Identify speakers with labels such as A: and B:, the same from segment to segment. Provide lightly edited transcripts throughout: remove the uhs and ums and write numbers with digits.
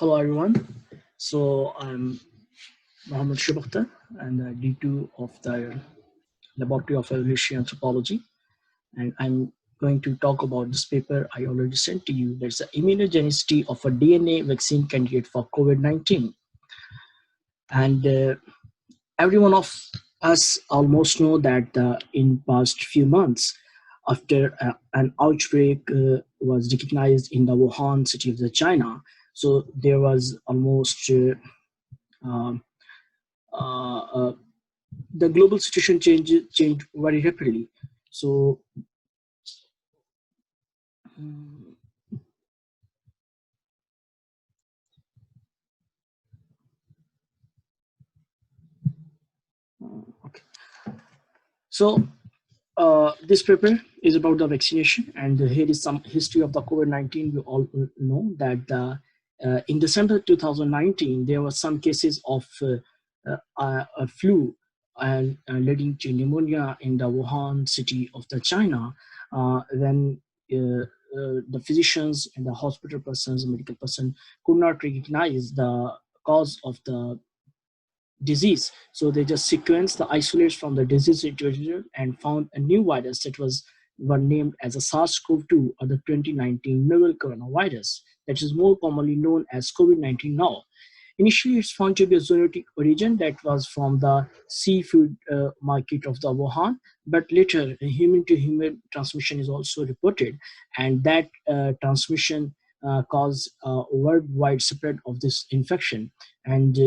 A: Hello everyone. So I'm Mohammed Shubakta and the D2 of the Laboratory of Evolutionary Anthropology, and I'm going to talk about this paper I already sent to you. There's the immunogenicity of a DNA vaccine candidate for COVID-19, and every one of us almost know that in past few months, after an outbreak was recognized in the Wuhan city of the China, so there was almost um, uh, uh, the global situation changed very rapidly. So, mm, okay. So this paper is about the vaccination, and here is some history of the COVID-19. We all know that in December 2019, there were some cases of a flu and leading to pneumonia in the Wuhan city of the China. When the physicians and the hospital persons, medical person could not recognize the cause of the disease. So they just sequenced the isolates from the disease individual and found a new virus that were named as a SARS-CoV-2 or the 2019 novel coronavirus that is more commonly known as COVID-19 now. Initially, it's found to be a zoonotic origin that was from the seafood market of the Wuhan, but later human-to-human transmission is also reported, and that transmission caused worldwide spread of this infection. And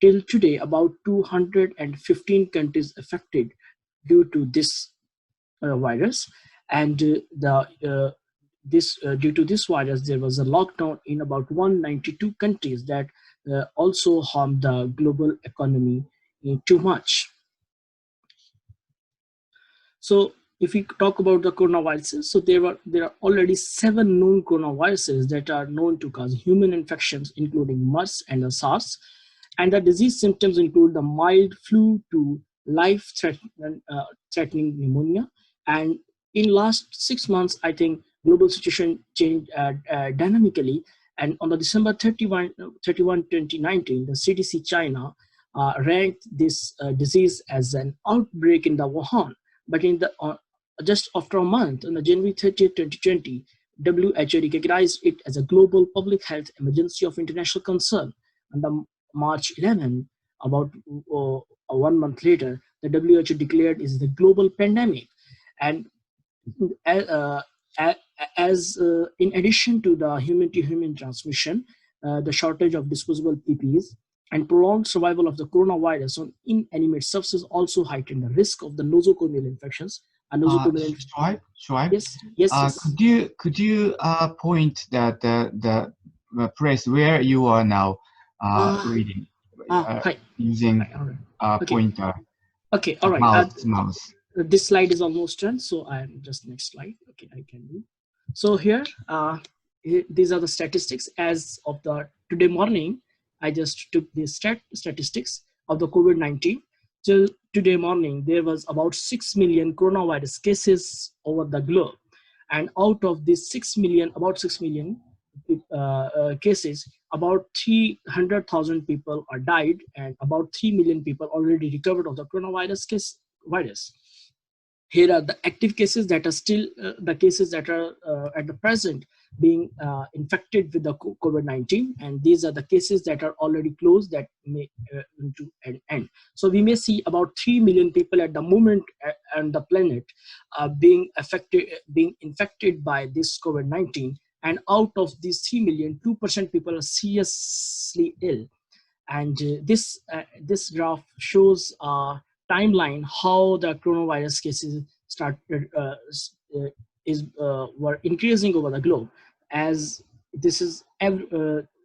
A: till today, about 215 countries affected due to this virus, and due to this virus, there was a lockdown in about 192 countries that also harmed the global economy too much. So if we talk about the coronaviruses, so there are already 7 known coronaviruses that are known to cause human infections, including MERS and the SARS. And the disease symptoms include the mild flu to life-threatening pneumonia. And in last 6 months, I think global situation changed dynamically. And on the December 31, 2019, the CDC China ranked this disease as an outbreak in the Wuhan. But in the just after a month, on the January 30th, 2020, WHO recognized it as a global public health emergency of international concern. On the March 11, about 1 month later, the WHO declared is the global pandemic. And uh, in addition to the human-to-human transmission, the shortage of disposable PPEs and prolonged survival of the coronavirus on inanimate surfaces also heightened the risk of the nosocomial infections. And nosocomial
B: Shoaib,
A: yes, yes, yes.
B: Could you point the place where you are now reading using pointer?
A: Okay, all right.
B: Mouse.
A: This slide is almost done, so I'm just next slide. Okay, I can do. So here, these are the statistics as of the today morning. I just took the statistics of the COVID-19. Till today morning, there was about 6 million coronavirus cases over the globe. And out of these 6 million, about 6 million cases, about 300,000 people are died, and about 3 million people already recovered of the coronavirus virus. Here are the active cases that are still the cases that are at the present being infected with the COVID-19, and these are the cases that are already closed that may to an end. So we may see about 3 million people at the moment on the planet being infected by this COVID-19, and out of these 3 million, 2% people are seriously ill. And this graph shows timeline how the coronavirus cases started were increasing over the globe, as this is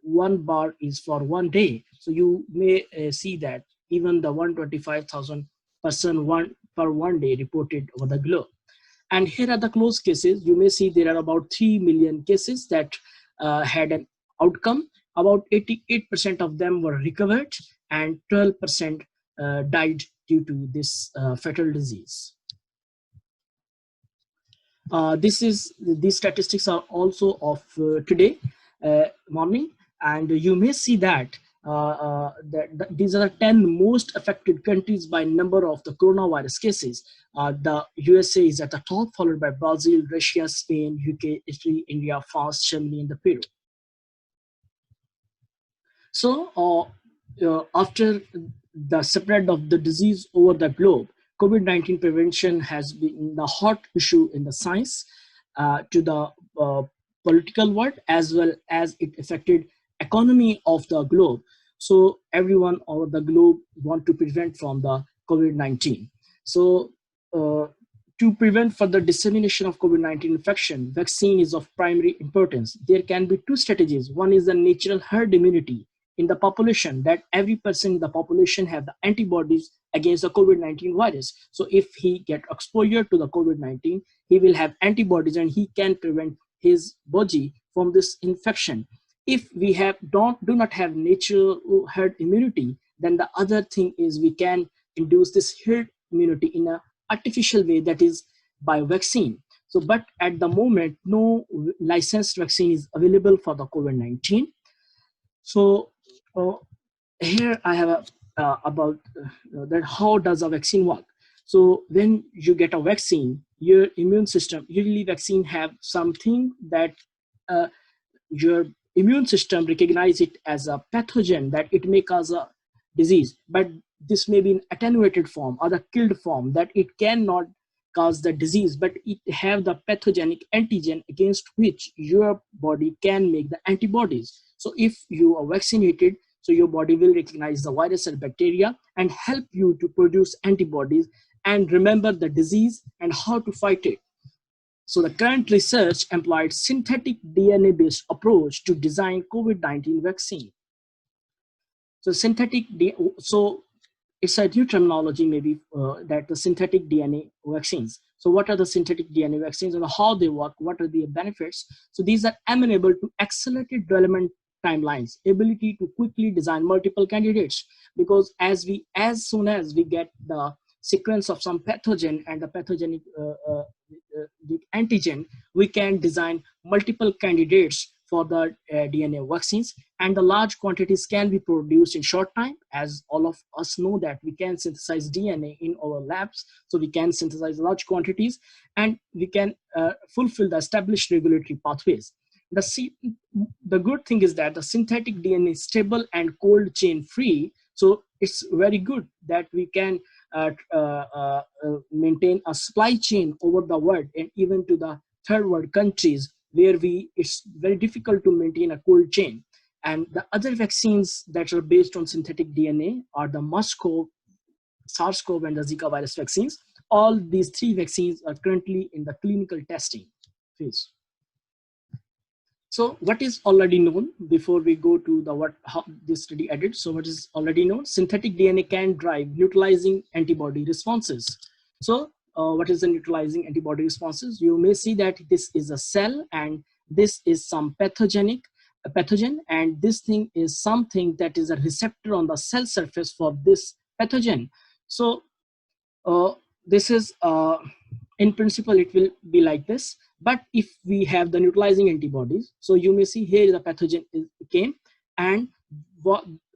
A: one bar is for 1 day. So you may see that even the 125,000 person per 1 day reported over the globe. And here are the closed cases. You may see there are about 3 million cases that had an outcome. About 88% of them were recovered, and 12% died due to this fatal disease. These statistics are also of today morning. And you may see that, these are the 10 most affected countries by number of the coronavirus cases. The USA is at the top, followed by Brazil, Russia, Spain, UK, Italy, India, France, Germany, and the Peru. So, after the spread of the disease over the globe, COVID-19 prevention has been the hot issue in the science, to the political world, as well as it affected economy of the globe. So everyone over the globe want to prevent from the COVID-19. So uh, to prevent further dissemination of COVID-19 infection, vaccine is of primary importance. There can be two strategies. One is the natural herd immunity in the population, that every person in the population have the antibodies against the COVID-19 virus. So if he get exposure to the COVID-19, he will have antibodies and he can prevent his body from this infection. If we do not have natural herd immunity, then the other thing is we can induce this herd immunity in a artificial way, that is by vaccine. So, but at the moment, no licensed vaccine is available for the COVID-19. So here I have about that how does a vaccine work. So when you get a vaccine, your immune system, usually vaccine have something that uh, your immune system recognize it as a pathogen, that it may cause a disease, but this may be in attenuated form or the killed form, that it cannot cause the disease, but it have the pathogenic antigen against which your body can make the antibodies. So if you are vaccinated, so your body will recognize the virus or bacteria and help you to produce antibodies and remember the disease and how to fight it. So the current research employed synthetic DNA-based approach to design COVID-19 vaccine. So so it's a new terminology maybe, that the synthetic DNA vaccines. So what are the synthetic DNA vaccines and how they work? What are the benefits? So these are amenable to accelerated development timelines, ability to quickly design multiple candidates, because as soon as we get the sequence of some pathogen and the pathogenic the antigen, we can design multiple candidates for the DNA vaccines, and the large quantities can be produced in short time. As all of us know that we can synthesize DNA in our labs, so we can synthesize large quantities and we can fulfill the established regulatory pathways. The good thing is that the synthetic DNA is stable and cold chain free, so it's very good that we can maintain a supply chain over the world and even to the third world countries where it's very difficult to maintain a cold chain. And the other vaccines that are based on synthetic DNA are the MERS-CoV, SARS-CoV, and the Zika virus vaccines. All these three vaccines are currently in the clinical testing phase. So what is already known before we go to the how this study added? So what is already known? Synthetic DNA can drive neutralizing antibody responses. So what is the neutralizing antibody responses? You may see that this is a cell and this is some pathogen, and this thing is something that is a receptor on the cell surface for this pathogen. So this is in principle it will be like this, but if we have the neutralizing antibodies, so you may see here the pathogen came and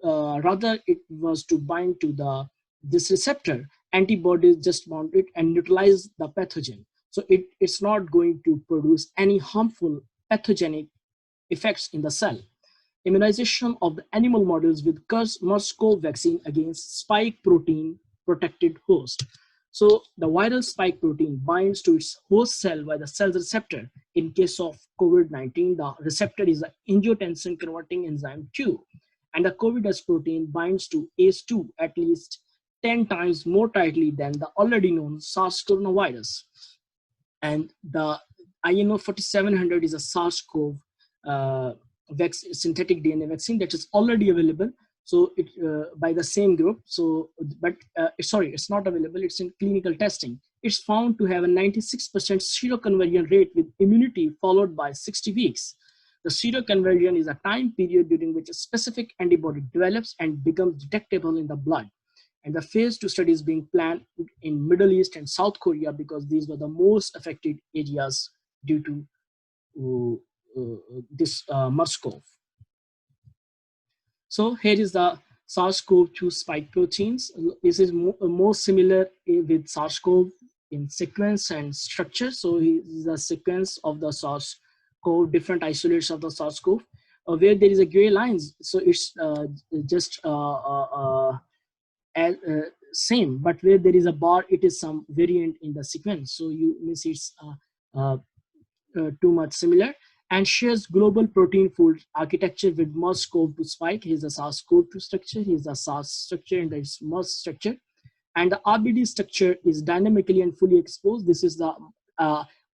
A: rather it was to bind to this receptor, antibodies just bound it and neutralize the pathogen, so it's not going to produce any harmful pathogenic effects in the cell. Immunization of the animal models with MERS-CoV vaccine against spike protein protected host. So the viral spike protein binds to its host cell by the cell's receptor. In case of COVID-19, the receptor is the angiotensin converting enzyme 2, and the COVID-S protein binds to ACE2 at least 10 times more tightly than the already known SARS coronavirus. And the INO 4700 is a SARS-CoV synthetic DNA vaccine that is already available. So it by the same group. So, but sorry, it's not available. It's in clinical testing. It's found to have a 96% seroconversion rate with immunity followed by 60 weeks. The seroconversion is a time period during which a specific antibody develops and becomes detectable in the blood. And the phase 2 study is being planned in Middle East and South Korea because these were the most affected areas due to this MERS-CoV. So here is the SARS-CoV-2 spike proteins. This is more similar with SARS-CoV in sequence and structure. So is the sequence of the SARS-CoV, different isolates of the SARS-CoV, where there is a gray lines. So it's just same, but where there is a bar, it is some variant in the sequence. So you means it's too much similar, and shares global protein fold architecture with MERS-CoV-2 spike. Here's the SARS-CoV-2 structure, here's the SARS structure, and there's MERS structure. And the RBD structure is dynamically and fully exposed. This is the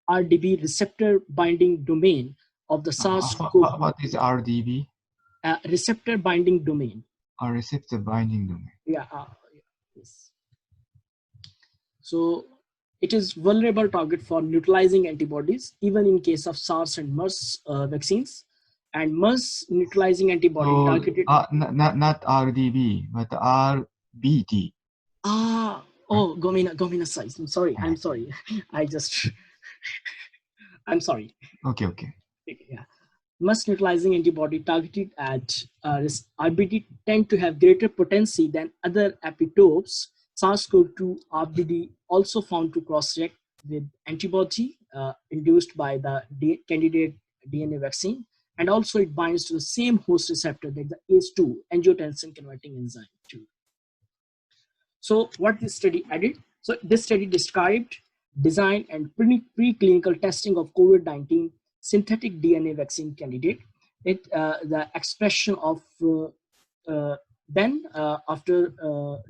A: RDB receptor binding domain of the SARS-CoV.
B: What is RDB?
A: Receptor binding domain.
B: A receptor binding domain.
A: Yeah. Yes. So it is vulnerable target for neutralizing antibodies, even in case of SARS and MERS vaccines. And MERS neutralizing antibody targeted.
B: Not RDB, but RBD.
A: Gomina size. I'm sorry. I'm sorry.
B: Okay.
A: Yeah. MERS neutralizing antibody targeted at RBD tend to have greater potency than other epitopes. SARS-CoV-2 RBD also found to cross-react with antibody induced by the candidate DNA vaccine, and also it binds to the same host receptor that the ACE2 angiotensin converting enzyme 2. So what this study added? So this study described, design, and preclinical testing of COVID-19 synthetic DNA vaccine candidate. The expression of after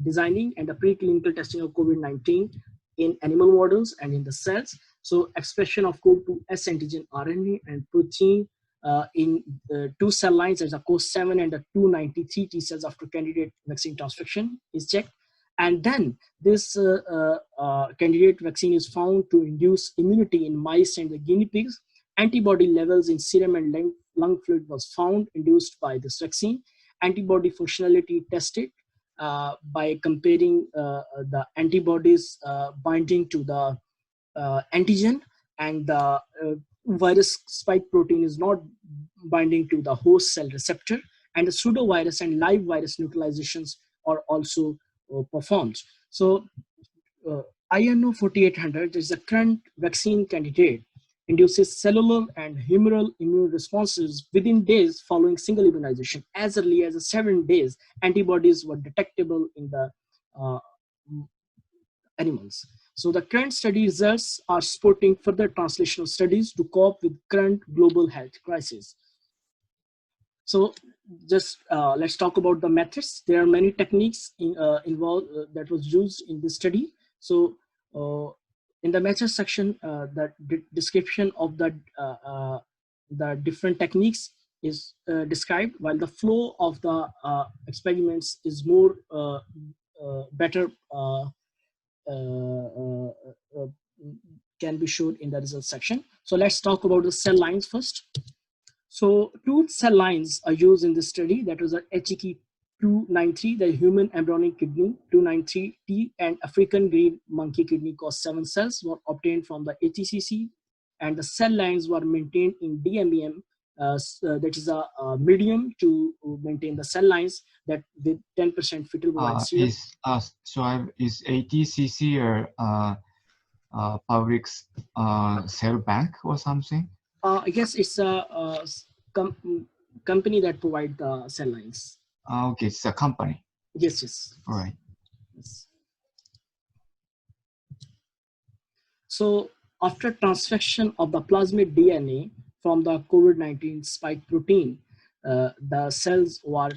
A: designing and the preclinical testing of COVID-19 in animal models and in the cells. So expression of CoV-2S antigen RNA and protein in two cell lines as a COS7 and the 293 T cells after candidate vaccine transfection is checked. And then this candidate vaccine is found to induce immunity in mice and the guinea pigs. Antibody levels in serum and lung fluid was found induced by this vaccine. Antibody functionality tested by comparing the antibodies binding to the antigen, and the virus spike protein is not binding to the host cell receptor, and the pseudovirus and live virus neutralizations are also performed. So INO 4800 is the current vaccine candidate, induces cellular and humoral immune responses within days following single immunization. As early as 7 days, antibodies were detectable in the animals. So the current study results are supporting further translational studies to cope with current global health crisis. So just let's talk about the methods. There are many techniques involved that was used in this study. So in the method section, the description of the different techniques is described, while the flow of the experiments is more better can be showed in the results section. So let's talk about the cell lines first. So two cell lines are used in this study. That was a HEK 293, the human embryonic kidney 293T, and African green monkey kidney COS7 cells were obtained from the HECC, and the cell lines were maintained in DMEM, that is a medium to maintain the cell lines that with 10% fetal bovine serum.
B: Is HECC or public cell bank or something?
A: I guess it's a company that provide the cell lines.
B: Okay, it's a company.
A: Yes.
B: All right.
A: Yes. So after transfection of the plasmid DNA from the COVID-19 spike protein, the cells were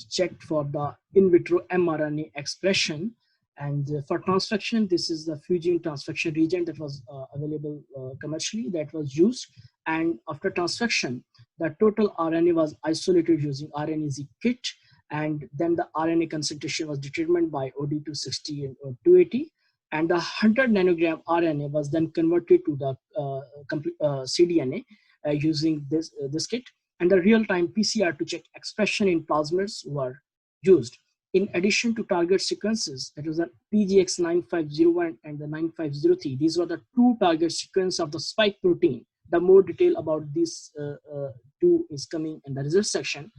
A: checked for the in vitro mRNA expression. And for transfection, this is the fusion transfection reagent that was available commercially that was used. And after transfection, the total RNA was isolated using RNA-seq kit. And then the RNA concentration was determined by OD260 and 280. And the 100 nanogram RNA was then converted to the cDNA using this kit. And the real-time PCR to check expression in plasmids were used. In addition to target sequences, that was the PGX 9501 and the 9503. These were the two target sequences of the spike protein. The more detail about these two is coming in the results section.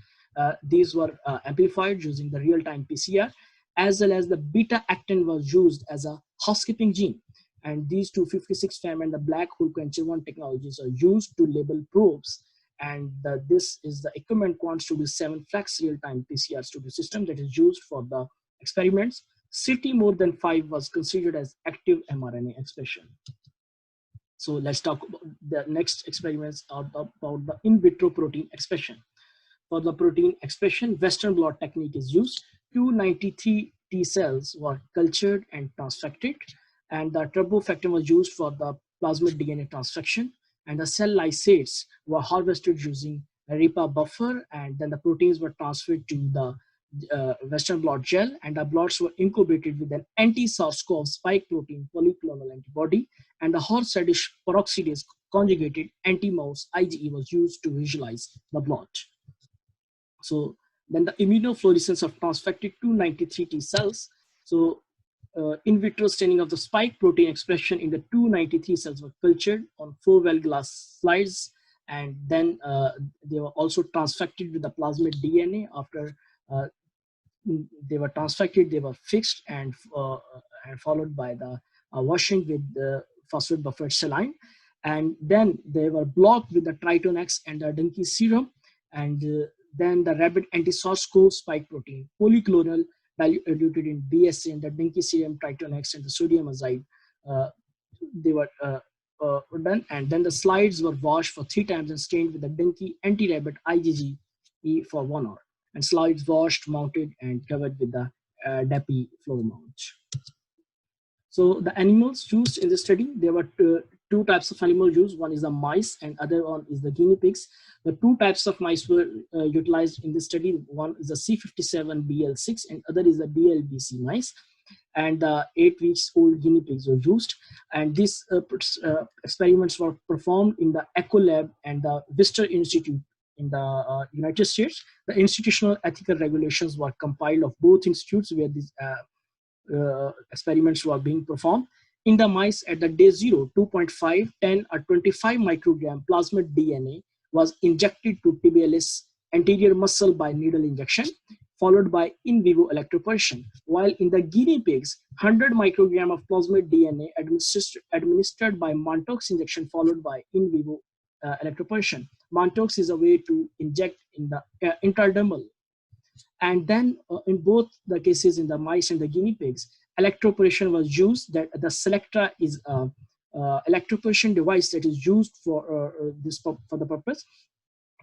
A: These were amplified using the real-time PCR, as well as the beta-actin was used as a housekeeping gene. And these 256 FEM and the black hole quencher 1 technologies are used to label probes. And this is the equipment Quant Studio 7 Flex real-time PCR studio system that is used for the experiments. CT more than 5 was considered as active mRNA expression. So let's talk about the next experiments about the in vitro protein expression. For the protein expression, Western blot technique is used. 293 T cells were cultured and transfected, and the turbofactor was used for the plasmid DNA transfection, and the cell lysates were harvested using a RIPA buffer, and then the proteins were transferred to the Western blot gel, and the blots were incubated with an anti-SARS-CoV spike protein polyclonal antibody, and the horseradish peroxidase conjugated anti-mouse IgE was used to visualize the blot. So then the immunofluorescence of transfected 293 T cells. So in vitro staining of the spike protein expression in the 293 cells were cultured on 4-well glass slides, and then they were also transfected with the plasmid DNA. After they were transfected, they were fixed and followed by the washing with the phosphate buffered saline, and then they were blocked with the Tritonex and the Dunky serum, and then the rapid anti-SARS-CoV spike protein polyclonal diluted in BSA and the Dinky serum, Tritonex, and the sodium azide. They were done, and then the slides were washed for 3 times and stained with the Dinky anti-rabbit IgG for 1 hour, and slides washed, mounted, and covered with the DAPI floor mount. So the animals used in the study, there were two types of animals used. One is the mice and other one is the guinea pigs. The 2 types of mice were utilized in the study. One is the C57BL6 and other is the BLBC mice. And 8 weeks old guinea pigs were used. And these experiments were performed in the Echo Lab and the Vister Institute in the United States. The institutional ethical regulations were compiled of both institutes where these experiments were being performed. In the mice at the day 0, 2.5, 10, or 25 microgram plasmid DNA was injected to tibialis anterior muscle by needle injection, followed by in vivo electroporation. While in the guinea pigs, 100 microgram of plasmid DNA administered by Mantoux injection, followed by in vivo electroporation. Mantoux is a way to inject in the intradermal. And then in both the cases, in the mice and the guinea pigs, electroporation was used. That the Selectra is a electroporation device that is used for for the purpose.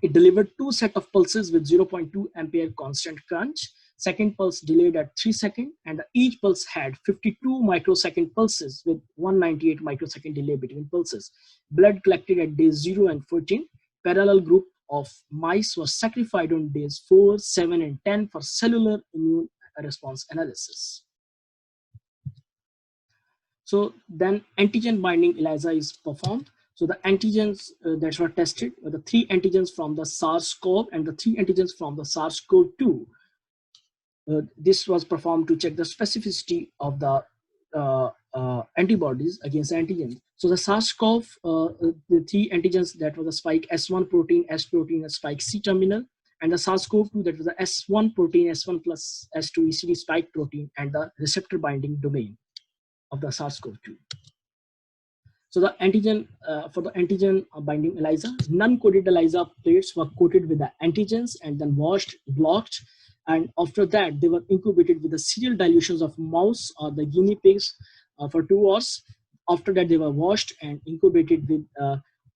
A: It delivered 2 sets of pulses with 0.2 ampere constant crunch. Second pulse delayed at 3 seconds, and each pulse had 52 microsecond pulses with 198 microsecond delay between pulses. Blood collected at days 0 and 14. Parallel group of mice was sacrificed on days 4, 7, and 10 for cellular immune response analysis. So then antigen binding ELISA is performed. So the antigens that were tested were the 3 antigens from the SARS-CoV and the 3 antigens from the SARS-CoV-2. This was performed to check the specificity of the antibodies against antigens. So the SARS-CoV, the 3 antigens that were the spike S1 protein, S protein, and spike C terminal, and the SARS-CoV-2 that was the S1 protein, S1 plus S2 ECD spike protein, and the receptor binding domain of the SARS-CoV-2. So the antigen, for the antigen binding ELISA, non-coded ELISA plates were coated with the antigens and then washed, blocked, and after that they were incubated with the serial dilutions of mouse or the guinea pigs for 2 hours. After that they were washed and incubated with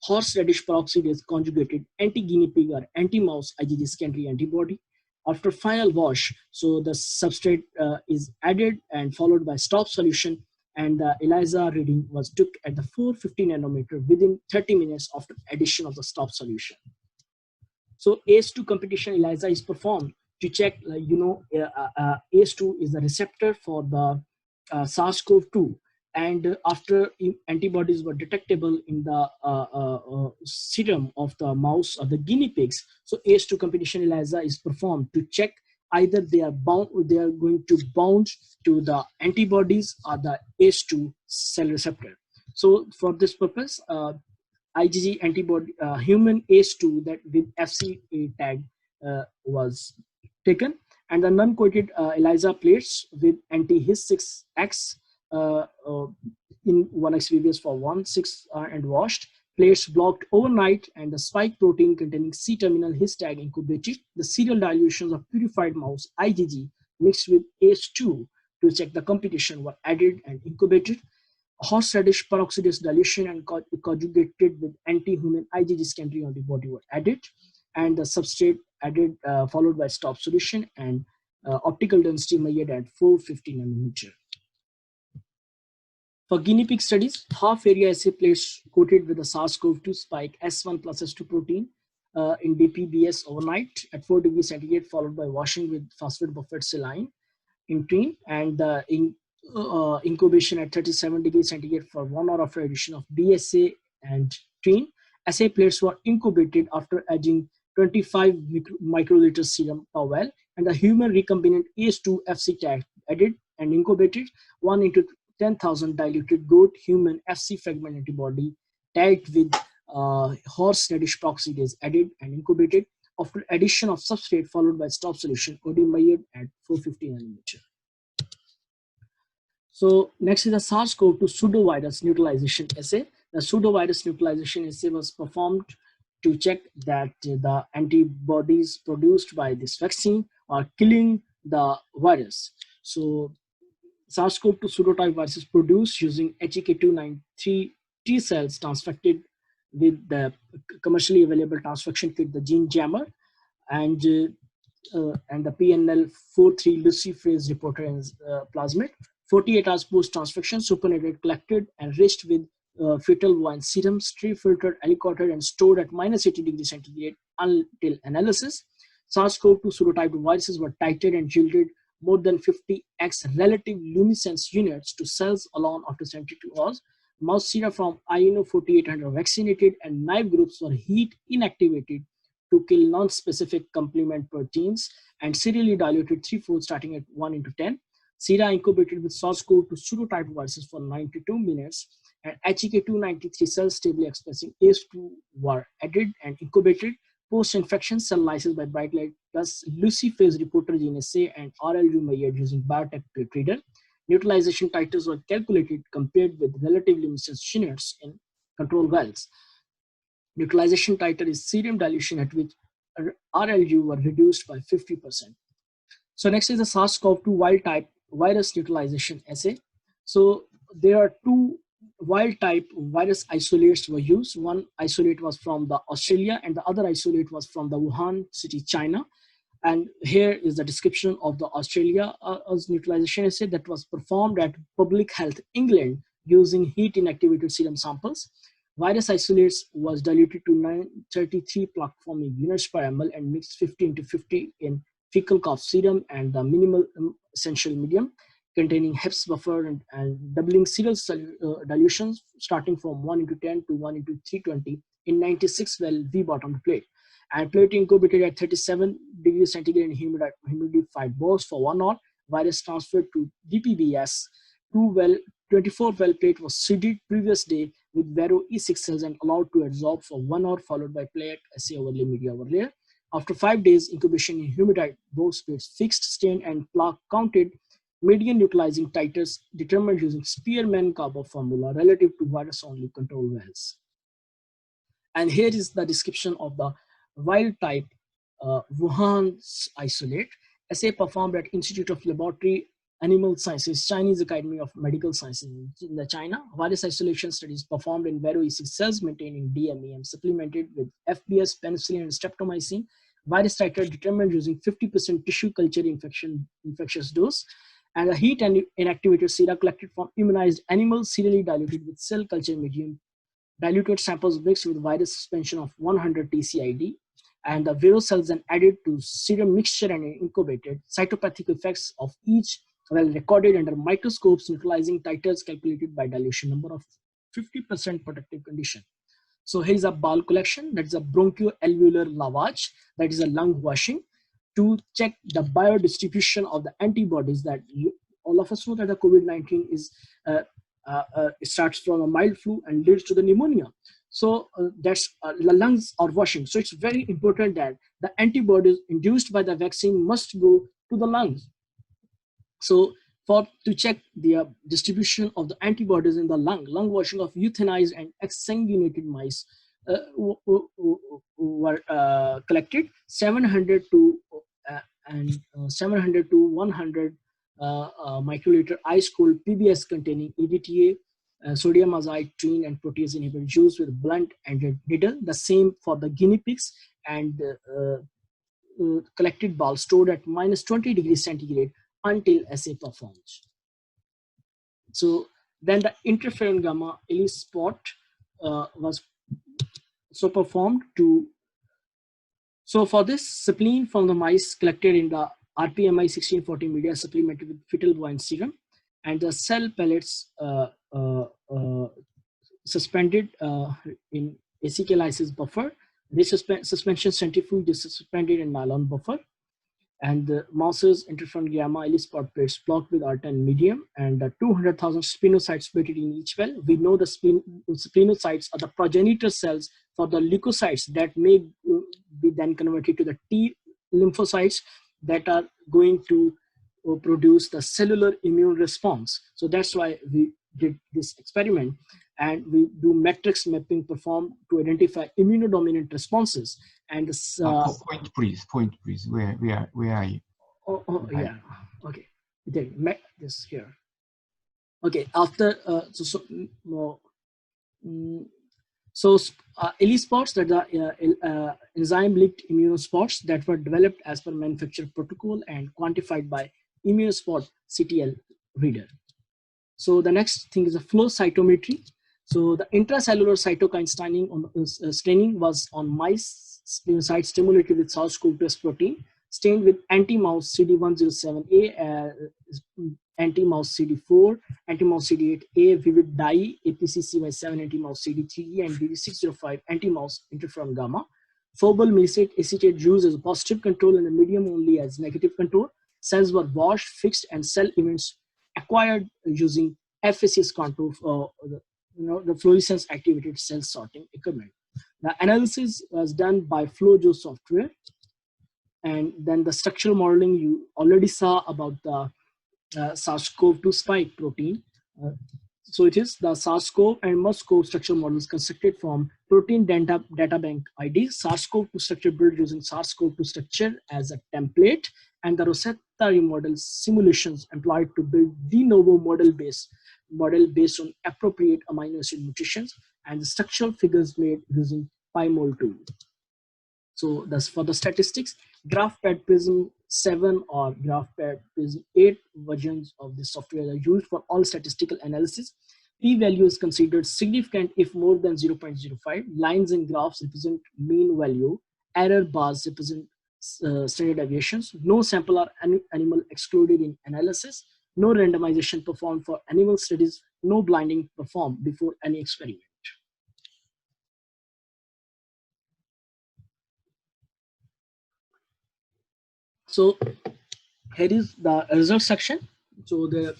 A: horseradish peroxidase conjugated anti-guinea pig or anti-mouse IgG secondary antibody. After final wash, so the substrate is added and followed by stop solution, and the ELISA reading was took at the 450 nanometer within 30 minutes after addition of the stop solution. So ACE2 competition ELISA is performed to check, ACE2 is the receptor for the SARS-CoV-2, and after antibodies were detectable in the serum of the mouse or the guinea pigs, so ACE2 competition ELISA is performed to check either they are going to bound to the antibodies or the ACE2 cell receptor. So for this purpose, IgG antibody, human ACE2 that with FC tag was taken, and the non-coated ELISA plates with anti-His6X in 1xVBS for 1/6 and washed. Plates blocked overnight, and the spike protein containing C-terminal His tag incubated. The serial dilutions of purified mouse IgG mixed with ACE2 to check the competition were added and incubated. Horseradish peroxidase dilution and conjugated with anti-human IgG secondary antibody were added, and the substrate added followed by stop solution, and optical density measured at 450 nanometer. For guinea pig studies, half area assay plates coated with the SARS-CoV-2 spike S1 plus S2 protein in DPBS overnight at 4 degrees centigrade, followed by washing with phosphate buffet saline in tween, and incubation at 37 degrees centigrade for 1 hour after addition of BSA and tween. Assay plates were incubated after adding 25 microliters serum per well, and the human recombinant ACE2 FC tag added and incubated. 1 into 10,000 diluted goat human FC fragment antibody tagged with horseradish peroxidase added and incubated. After addition of substrate followed by stop solution, OD measured at 450 nanometer. So next is the SARS-CoV-2 pseudovirus neutralization assay. The pseudovirus neutralization assay was performed to check that the antibodies produced by this vaccine are killing the virus. So SARS-CoV-2 pseudotype viruses produced using HEK293 T cells transfected with the commercially available transfection kit, the gene jammer, and the PNL43 luciferase reporter and plasmid. 48 hours post-transfection, supernatant collected and enriched with fetal wine serum, filtered, aliquoted, and stored at -80 degrees centigrade until analysis. SARS-CoV-2 pseudotype viruses were titrated and yielded more than 50x relative luminescence units to cells alone after 72 hours. Mouse sera from INO 4800 vaccinated and naive groups were heat inactivated to kill non-specific complement proteins and serially diluted 3/4 starting at 1 into 10. Sera incubated with SARS-CoV-2 pseudotype viruses for 92 minutes, and HEK293 cells stably expressing ACE2 were added and incubated. Post-infection cell lysis by bright light plus luciferase reporter gene assay and RLU measured using biotech plate reader. Neutralization titers were calculated compared with relative luminescence units in control wells. Neutralization titer is serum dilution at which RLU were reduced by 50%. So next is the SARS-CoV-2 wild type virus neutralization assay. So there are two wild type virus isolates were used. One isolate was from the Australia and the other isolate was from the Wuhan city, China. And here is the description of the Australia neutralization assay that was performed at Public Health England using heat inactivated serum samples. Virus isolates was diluted to 933 plaque forming units per ml and mixed 50 to 50 in fecal cough serum and the minimal essential medium containing HEPS buffer and doubling serial dilutions starting from 1 into 10 to 1 into 320 in 96 well V bottom plate. And plate incubated at 37 degrees centigrade in humidified bowls for 1 hour. Virus transferred to DPBS. 24 well plate was seeded previous day with Vero E6 cells and allowed to absorb for 1 hour, followed by plate assay overlay media overlay. After 5 days, incubation in humidized bowl plates fixed, stained, and plaque counted. Median neutralizing titers determined using Spearman Carbo formula relative to virus-only control wells. And here is the description of the wild type Wuhan isolate. Assay performed at Institute of Laboratory Animal Sciences, Chinese Academy of Medical Sciences in China. Virus isolation studies performed in Vero E6 cells maintaining DMEM supplemented with FBS, penicillin, and streptomycin. Virus titer determined using 50% tissue culture infectious dose, and the heat and inactivated sera collected from immunized animals serially diluted with cell culture medium. Diluted samples mixed with virus suspension of 100 TCID, and the Vero cells then added to serum mixture and incubated. Cytopathic effects of each well recorded under microscopes. Neutralizing titers calculated by dilution number of 50% protective condition. So here is a ball collection, that is a bronchoalveolar lavage, that is a lung washing, to check the biodistribution of the antibodies that all of us know that the COVID-19 is it starts from a mild flu and leads to the pneumonia. So that's the lungs are washing. So it's very important that the antibodies induced by the vaccine must go to the lungs. So for to check the distribution of the antibodies in the lung washing of euthanized and exsanguinated mice were collected. 700 to and 700 to 100 microliter ice cold PBS containing EDTA, sodium azitrine and protease inhibitor used with blunt ended needle. The same for the guinea pigs, and collected ball stored at minus 20 degrees centigrade until assay performs. So then the interferon gamma ELISpot was so performed to. So for this, spleen from the mice collected in the RPMI 1640 media supplemented with fetal bovine serum, and the cell pellets suspended in ACK lysis buffer. This suspension centrifuge is suspended in nylon buffer, and the mouse's interferon gamma ELISpot plates blocked with R10 medium, and 200,000 splenocytes plated in each well. We know the splenocytes are the progenitor cells for the leukocytes that may be then converted to the T lymphocytes that are going to produce the cellular immune response. So that's why we did this experiment, and we do matrix mapping performed to identify immunodominant responses. And
B: point please. Where are you?
A: Yeah, okay. This here. Okay, after ELISpots, that are enzyme-linked immunospots that were developed as per manufacturer protocol and quantified by Immunospot CTL reader. So the next thing is a flow cytometry. So the intracellular cytokine staining was on mice site stimulated with SARS-CoV-2 protein, stained with anti-mouse CD107A, anti-mouse CD4, anti-mouse CD8A, vivid dye, APCCY7, anti-mouse CD3E, and BD605, anti-mouse interferon gamma. Phobal melicate acetate used as a positive control and the medium only as negative control. Cells were washed, fixed, and cell events acquired using FACS control for the fluorescence activated cell sorting equipment. The analysis was done by FlowJo software, and then the structural modeling you already saw about the SARS-CoV-2 spike protein. So it is the SARS-CoV and MERS-CoV structural models constructed from protein data bank ID, SARS-CoV-2 structure built using SARS-CoV-2 structure as a template, and the Rosetta remodel simulations employed to build de novo model based on appropriate amino acid mutations, and the structural figures made using PyMol tool. So that's for the statistics. GraphPad Prism 7 or GraphPad Prism 8 versions of this software are used for all statistical analysis. P-value is considered significant if more than 0.05. Lines and graphs represent mean value. Error bars represent standard deviations. No sample or animal excluded in analysis. No randomization performed for animal studies. No blinding performed before any experiment. So here is the result section. So the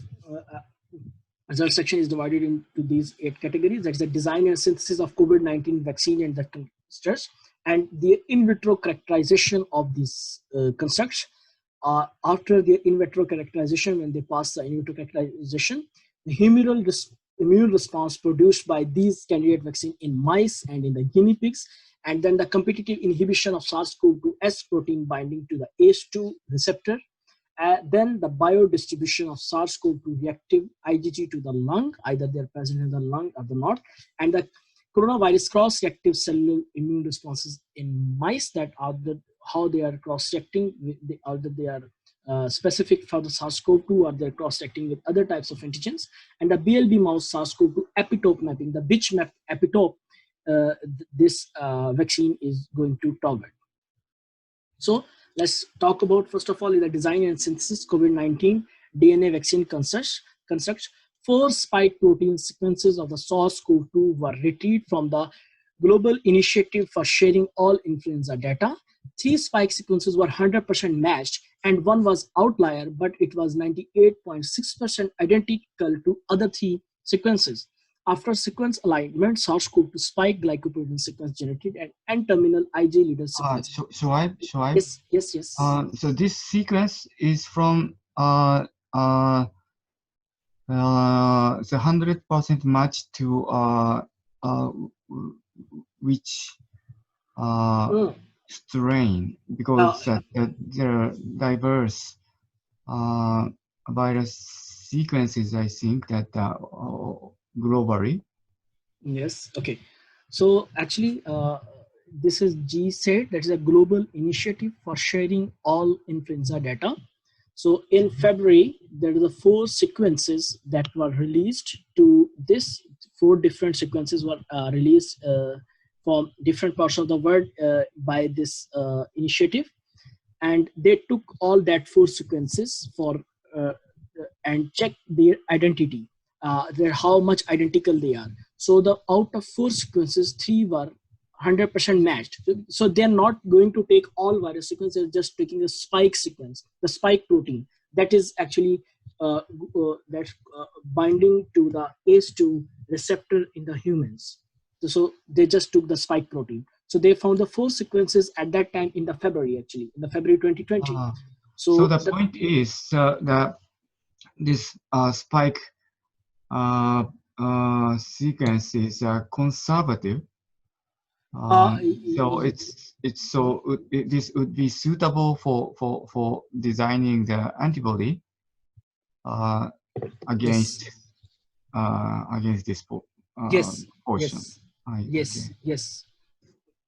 A: result section is divided into these 8 categories. That's the design and synthesis of COVID-19 vaccine and the constructs, and the in vitro characterization of these constructs. After the in vitro characterization, when they pass the in vitro characterization, the humoral immune response produced by these candidate vaccine in mice and in the guinea pigs, and then the competitive inhibition of SARS-CoV-2 S protein binding to the ACE2 receptor, then the biodistribution of SARS-CoV-2 reactive IgG to the lung, either they're present in the lung or they're not, and the coronavirus cross-reactive cellular immune responses in mice, that are how they are cross-reacting, either they are specific for the SARS-CoV-2 or they're cross-reacting with other types of antigens, and the BLB mouse SARS-CoV-2 epitope mapping, the which map epitope this vaccine is going to target. So let's talk about, first of all, the design and synthesis COVID-19 DNA vaccine constructs. 4 spike protein sequences of the SARS-CoV-2 were retrieved from the Global Initiative for Sharing All Influenza Data. 3 spike sequences were 100% matched, and 1 was outlier, but it was 98.6% identical to other 3 sequences. After sequence alignment, SARS-CoV-2 spike glycoprotein sequence generated and N-terminal IJ leader sequence.
B: Should I?
A: Yes, yes, yes.
B: So this sequence is from the 100% match to which
A: Mm.
B: strain,
A: Uh,
B: because there are diverse virus sequences, I think, that globally.
A: yes, okay. So actually, this is GSAID, that is a global initiative for sharing all influenza data. So in February, there are the 4 sequences that were released to this. 4 different sequences were released from different parts of the world by this initiative, and they took all that 4 sequences for and checked their identity, their how much identical they are. So the out of 4 sequences, 3 were 100% matched. So they're not going to take all virus sequence, they're just taking the spike sequence, the spike protein that is actually that's binding to the ACE2 receptor in the humans. So they just took the spike protein. So they found the 4 sequences at that time in the February, actually in the February 2020.
B: So
A: So
B: the point is that this spike sequence is conservative. So this would be suitable for designing the antibody against
A: yes,
B: against this
A: yes,
B: portion.
A: yes,
B: Okay.
A: yes, yes.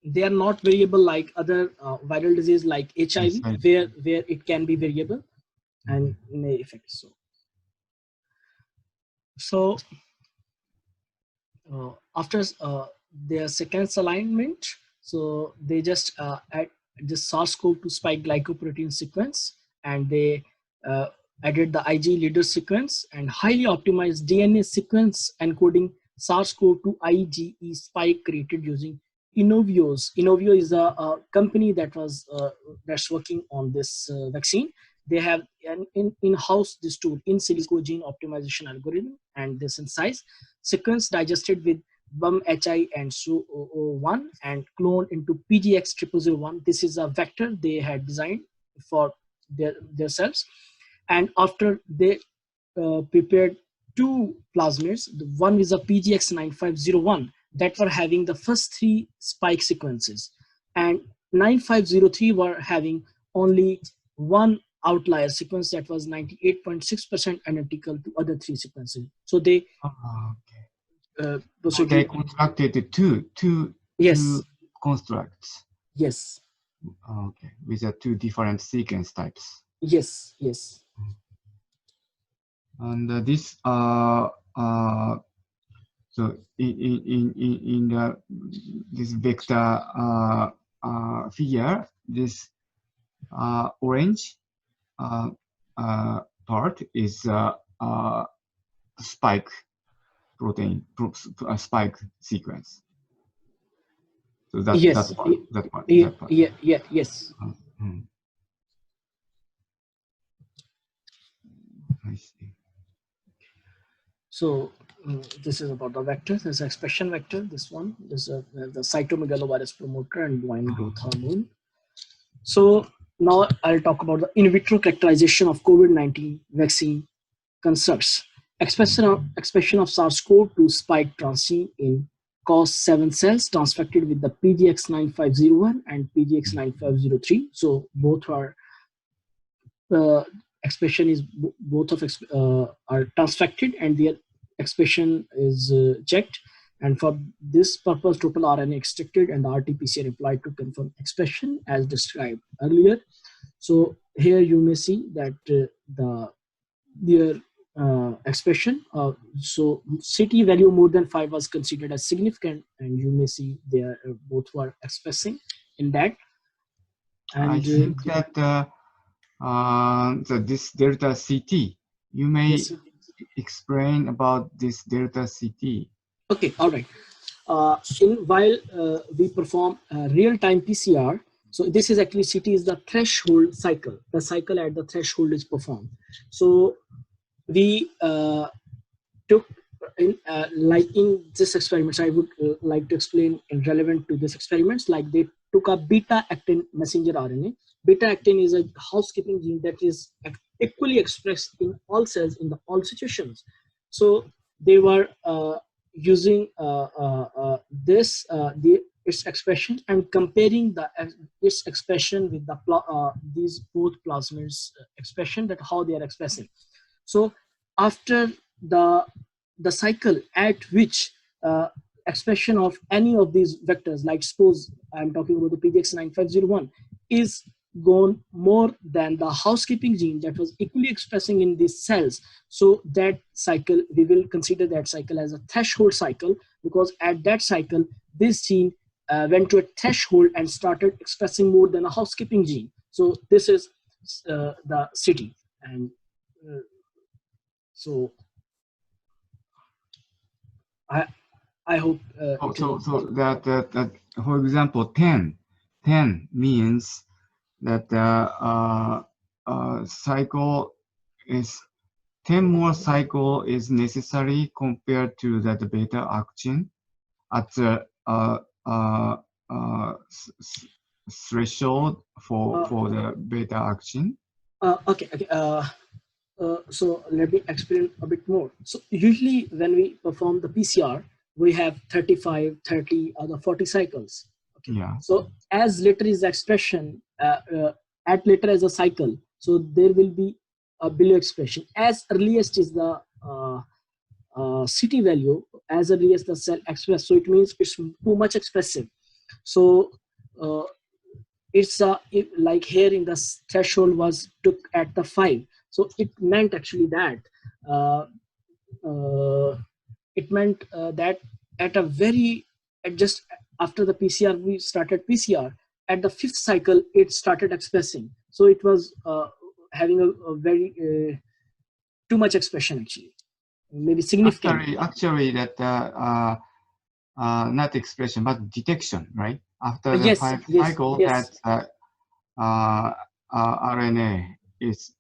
A: They are not variable like other viral disease like
B: Yes,
A: HIV,
B: I.
A: where it can be variable and may affect. So after their sequence alignment, so they just add the SARS-CoV-2 spike glycoprotein sequence, and they uh, added the IG leader sequence and highly optimized DNA sequence encoding SARS-CoV-2 IgE spike created using Innovios. Innovio is a company that was that's working on this vaccine. They have an in-house this tool, in silico gene optimization algorithm, and they synthesize sequence digested with BUM-HI and SU-1 and cloned into PGX-0001. This is a vector they had designed for their cells. And after they prepared 2 plasmids, the one is a PGX-9501 that were having the first 3 spike sequences, and 9503 were having only 1 outlier sequence that was 98.6% identical to other 3 sequences. So they
B: So
A: proceeded.
B: they constructed two
A: Yes,
B: constructs.
A: yes,
B: Okay, with the 2 different sequence types.
A: yes, yes,
B: And this so in the this vector figure, this orange part is spike protein spike sequence. So
A: yes,
B: that part.
A: yeah, yeah, yeah, yes.
B: I see.
A: So this is about the vector. There's an expression vector. This one is the cytomegalovirus promoter and bovine growth hormone. So now I'll talk about the in vitro characterization of COVID-19 vaccine constructs. Expression of SARS-CoV-2 spike transgene in COS7 cells transfected with the PGX-9501 and PGX-9503. So both are expression is both of are transfected and their expression is checked, and for this purpose total RNA extracted and the RT-PCR applied to confirm expression as described earlier. So here you may see that their expression, so CT value more than 5 was considered as significant, and you may see they are both were expressing in that.
B: I
A: And
B: think that this delta CT, you may
A: yes,
B: explain about this delta CT.
A: okay, all right. While we perform real-time PCR, so this is actually CT is the threshold cycle. The cycle at the threshold is performed. So we took like in this experiments, I would like to explain in relevant to this experiments, like they took a beta actin messenger RNA. Beta actin is a housekeeping gene that is equally expressed in all cells in the all situations. So they were using its expression and comparing its expression with the these both plasmids expression, that how they are expressing. So after the the cycle at which expression of any of these vectors, like suppose I'm talking about the PGX9501, is gone more than the housekeeping gene that was equally expressing in these cells, so that cycle, we will consider that cycle as a threshold cycle, because at that cycle this gene went to a threshold and started expressing more than a housekeeping gene. So this is the city. And uh, so I I hope
B: So,
A: it will.
B: that for example, 10 means that cycle is 10 more cycle is necessary compared to that beta actin at the threshold for the beta actin.
A: Okay, okay. So let me explain a bit more. So usually when we perform the PCR, we have 35, 30, or 40 cycles. Okay.
B: Yeah.
A: So as later is expression, at later as a cycle, so there will be a below expression. As earliest is the CT value, as early as the cell express. So it means it's too much expressive. So uh, it's like here in the threshold was took at the 5, so it meant actually that uh, uh, it meant that at a very, at just after the PCR, we started PCR at the 5th cycle it started expressing, so it was having a very too much expression actually, maybe significant.
B: Actually, that not expression but detection, right? After the
A: Yes,
B: 5
A: yes,
B: cycle, that
A: yes,
B: RNA is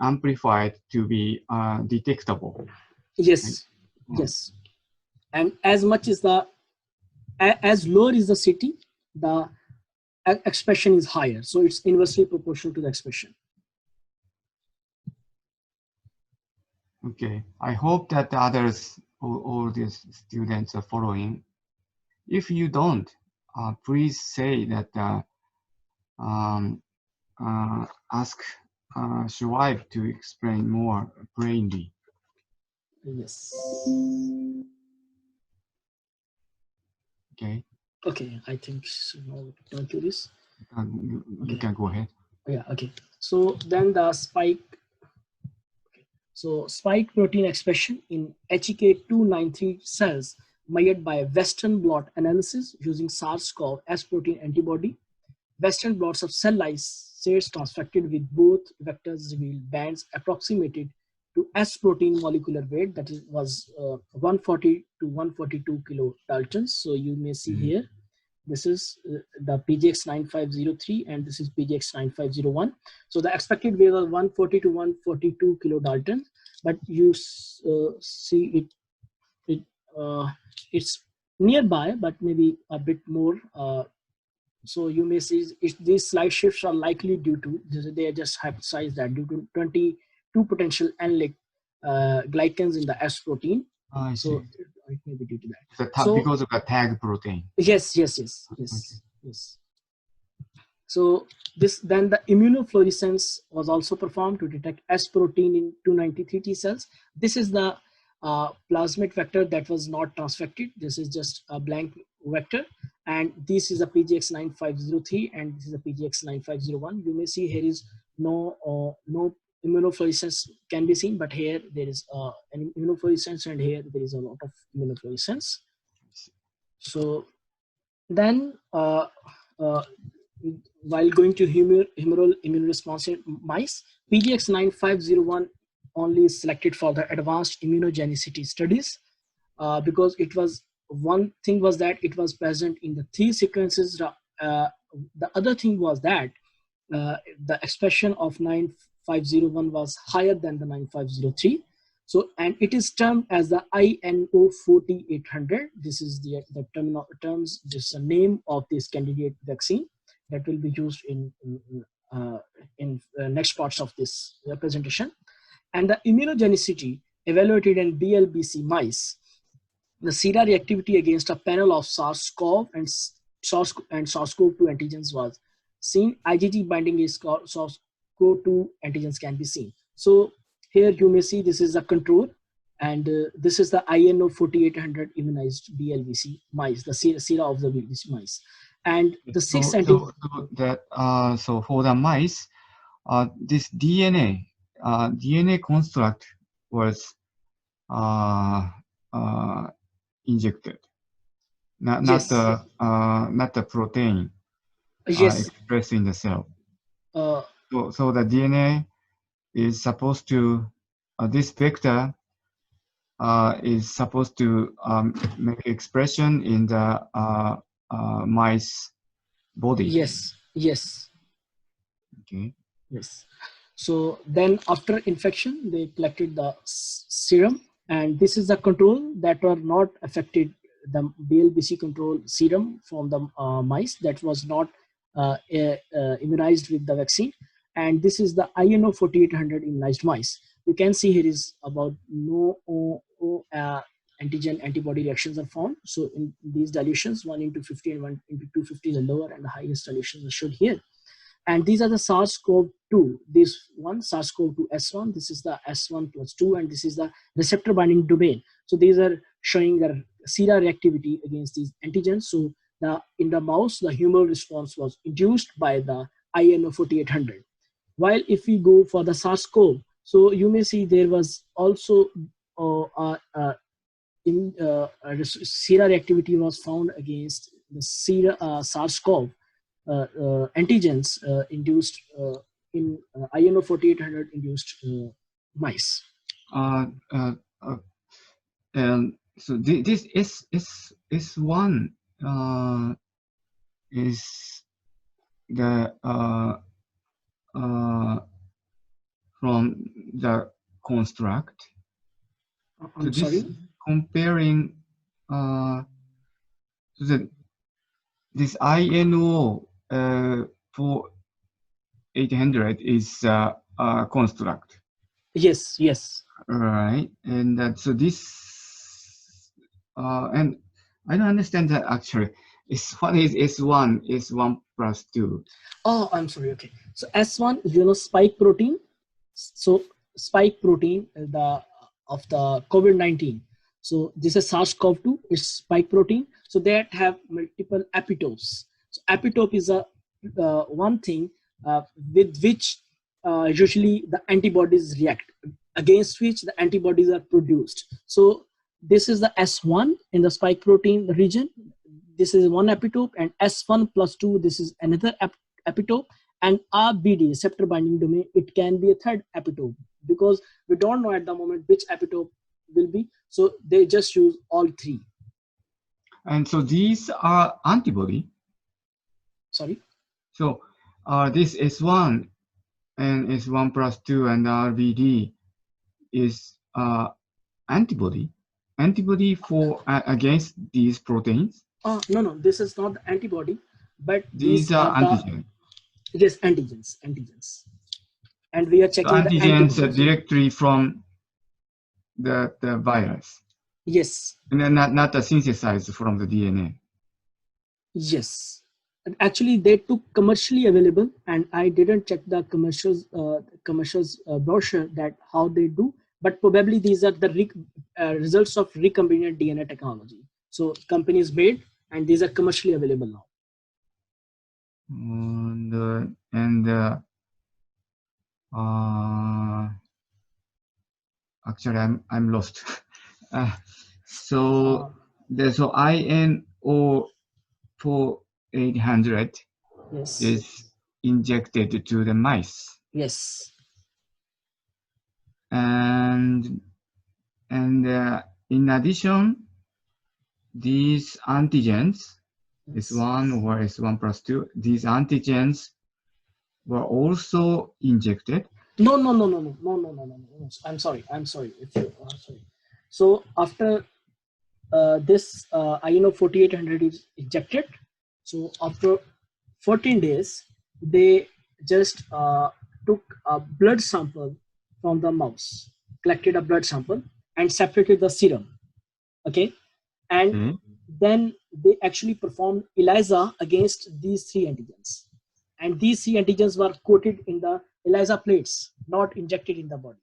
B: amplified to be detectable. Right?
A: yes, yes. And as much as the as lower is the city, the expression is higher, so it's inversely proportional to the expression.
B: Okay. I hope that the others, all these students are following. If you don't, please say that ask Shoaib to explain more plainly.
A: Yes.
B: Okay.
A: Okay, I think so. Now we can do this.
B: You
A: Okay.
B: can go ahead.
A: Yeah. Okay. So then the spike. So spike protein expression in HEK293 cells measured by Western blot analysis using SARS-CoV S protein antibody. Western blots of cell lysates transfected with both vectors revealed bands approximated to S protein molecular weight, that is was 140 to 142 kilodaltons. So you may see here, this is the PGX9503 and this is PGX9501. So the expected weight was 140 to 142 kilodaltons, but you see it it's nearby, but maybe a bit more. So you may see these slight shifts are likely due to, they are just hypothesized that due to 22 potential N-like glycans in the S protein.
B: I
A: So
B: see.
A: it may be due to that. So
B: Because of the tag protein.
A: yes, yes, yes,
B: Okay.
A: yes, yes. So this, then the immunofluorescence was also performed to detect S protein in 293 T cells. This is the plasmid vector that was not transfected. This is just a blank vector. And this is a PGX9503 and this is a PGX9501. You may see here is no immunofluorescence can be seen, but here there is an immunofluorescence and here there is a lot of immunofluorescence. So then uh, while going to humoral immune response in mice, PGX9501 only is selected for the advanced immunogenicity studies because it was, one thing was that it was present in the 3 sequences. The other thing was that the expression of 9501 was higher than the 9503. So, and it is termed as the INO 4800. This is terms, this is the name of this candidate vaccine that will be used in next parts of this presentation. And the immunogenicity evaluated in BLBC mice, the sera reactivity against a panel of SARS-CoV and SARS-CoV-2 antigens was seen. IgG binding is SARS-CoV-2 antigens can be seen. So here you may see this is a control, and this is the INO 4800 immunized BLVC mice, the sera of the BLVC mice, and the six antigens.
B: So for the mice, this DNA construct was injected, not
A: Yes,
B: the protein
A: yes,
B: expressed in the cell.
A: uh,
B: So the DNA is supposed to, this vector is supposed to make expression in the mice body.
A: yes, yes.
B: Okay.
A: Yes. So then after infection, they collected the serum, and this is the control that were not affected, the BLBC control serum from the mice that was not immunized with the vaccine. And this is the INO 4800 immunized mice. You can see here is about no antigen antibody reactions are found. So in these dilutions, 1 into 50 and 1 into 250 is the lower, and the highest dilutions are shown here. And these are the SARS-CoV-2. This one, SARS-CoV-2 S1, this is the S1 plus 2, and this is the receptor binding domain. So these are showing the sera reactivity against these antigens. So in the mouse, the humoral response was induced by the INO 4800. While if we go for the SARS-CoV, so you may see there was also sera reactivity was found against the SARS-CoV antigens induced in INO 4800 induced mice.
B: And so this S1 is the from the construct.
A: I'm sorry.
B: Comparing this INO for 800 is a construct.
A: Yes, yes.
B: Right, and so this and I don't understand that actually. What is S1? S1 plus 2.
A: Oh, I'm sorry. Okay. So S1, spike protein. So spike protein of the COVID-19. So this is SARS-CoV-2. It's spike protein. So that have multiple epitopes. So epitope is a one thing with which usually the antibodies react, against which the antibodies are produced. So this is the S1 in the spike protein region. This is one epitope, and S1 plus 2, this is another epitope, and RBD, receptor binding domain, it can be a third epitope, because we don't know at the moment which epitope will be, so they just use all three.
B: And so these are antibody.
A: Sorry?
B: So this S1 and S1 plus 2 and RBD is antibody for against these proteins.
A: No, this is not the antibody, but
B: These are antigens.
A: Yes, antigens, and we are checking the
B: Antigens
A: antibodies
B: directly from the virus.
A: Yes.
B: And then not synthesized from the DNA.
A: Yes. And actually, they took commercially available, and I didn't check the commercials brochure that how they do, but probably these are the results of recombinant DNA technology. So companies made, and these are commercially available now.
B: Actually, I'm lost. So INO 4800
A: yes.
B: is injected to the mice.
A: Yes.
B: And in addition, these antigens, S1 or S1 plus 2, these antigens were also injected.
A: No, no, no, no, no, no, no, no, no, no. I'm sorry. I'm sorry. If you, sorry. So after this INO 4800 is ejected, so after 14 days, they just took a blood sample from the mouse, collected a blood sample, and separated the serum. Okay, and
B: Okay.
A: then they actually performed ELISA against these three antigens, and these three antigens were coated in the ELISA plates, not injected in the body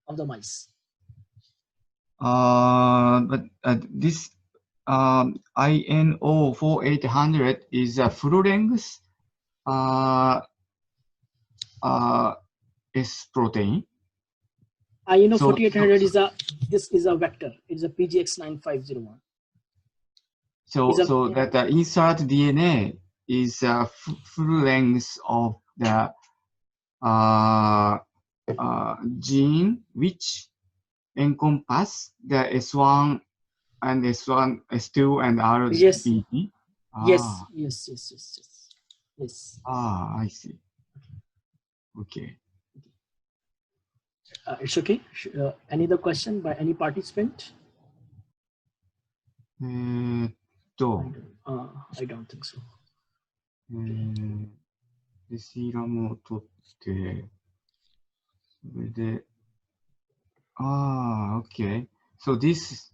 A: of the mice.
B: But this INO 4800 is a full length uh, S protein.
A: INO
B: So,
A: 4800 is a, this is a vector. It's a PGX9501. Is a,
B: so that the insert DNA is a full length of the gene which encompass the S1 and S1, S2 and
A: yes,
B: RBD.
A: yes,
B: Ah,
A: yes, yes, yes, yes, yes.
B: I see. Okay.
A: It's okay. Any other question by any participant?
B: えーっと、
A: I don't think so.
B: で、シーラムを取って、それで、okay. So this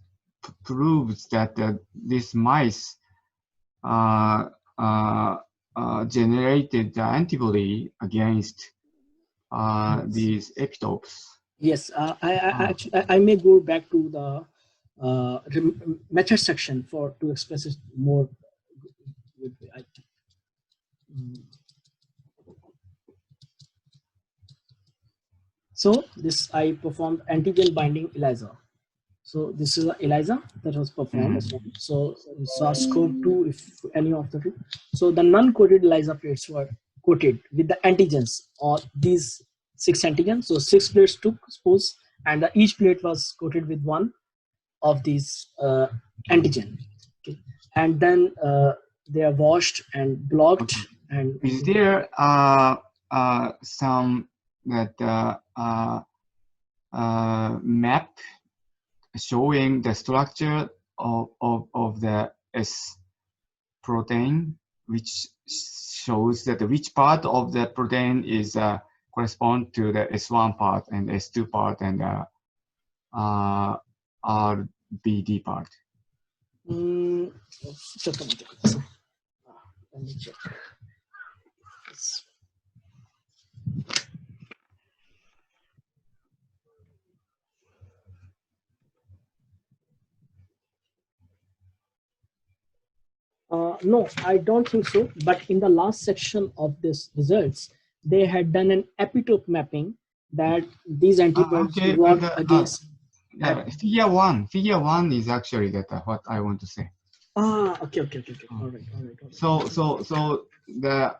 B: proves that this mice uh, uh, generated the antibody against these epitopes.
A: Yes, I may go back to the method section for to express it more. I think. So this I performed antigen binding ELISA. So this is a ELISA that was performed. So SARS-CoV-2, if any of the two. So the non-coated ELISA plates were coated with the antigens or these 6 antigens. So 6 plates took, suppose, and each plate was coated with one of these antigen. Okay. And then they are washed and blocked.
B: Okay.
A: And
B: is there some that map showing the structure of the S protein, which shows that which part of the protein is correspond to the S1 part and S2 part and RBD part.
A: Just a minute. Let me check. No, I don't think so. But in the last section of this results, they had done an epitope mapping that these antibodies
B: Okay,
A: work against.
B: figure one is actually that what I want to say.
A: Okay. All right.
B: So the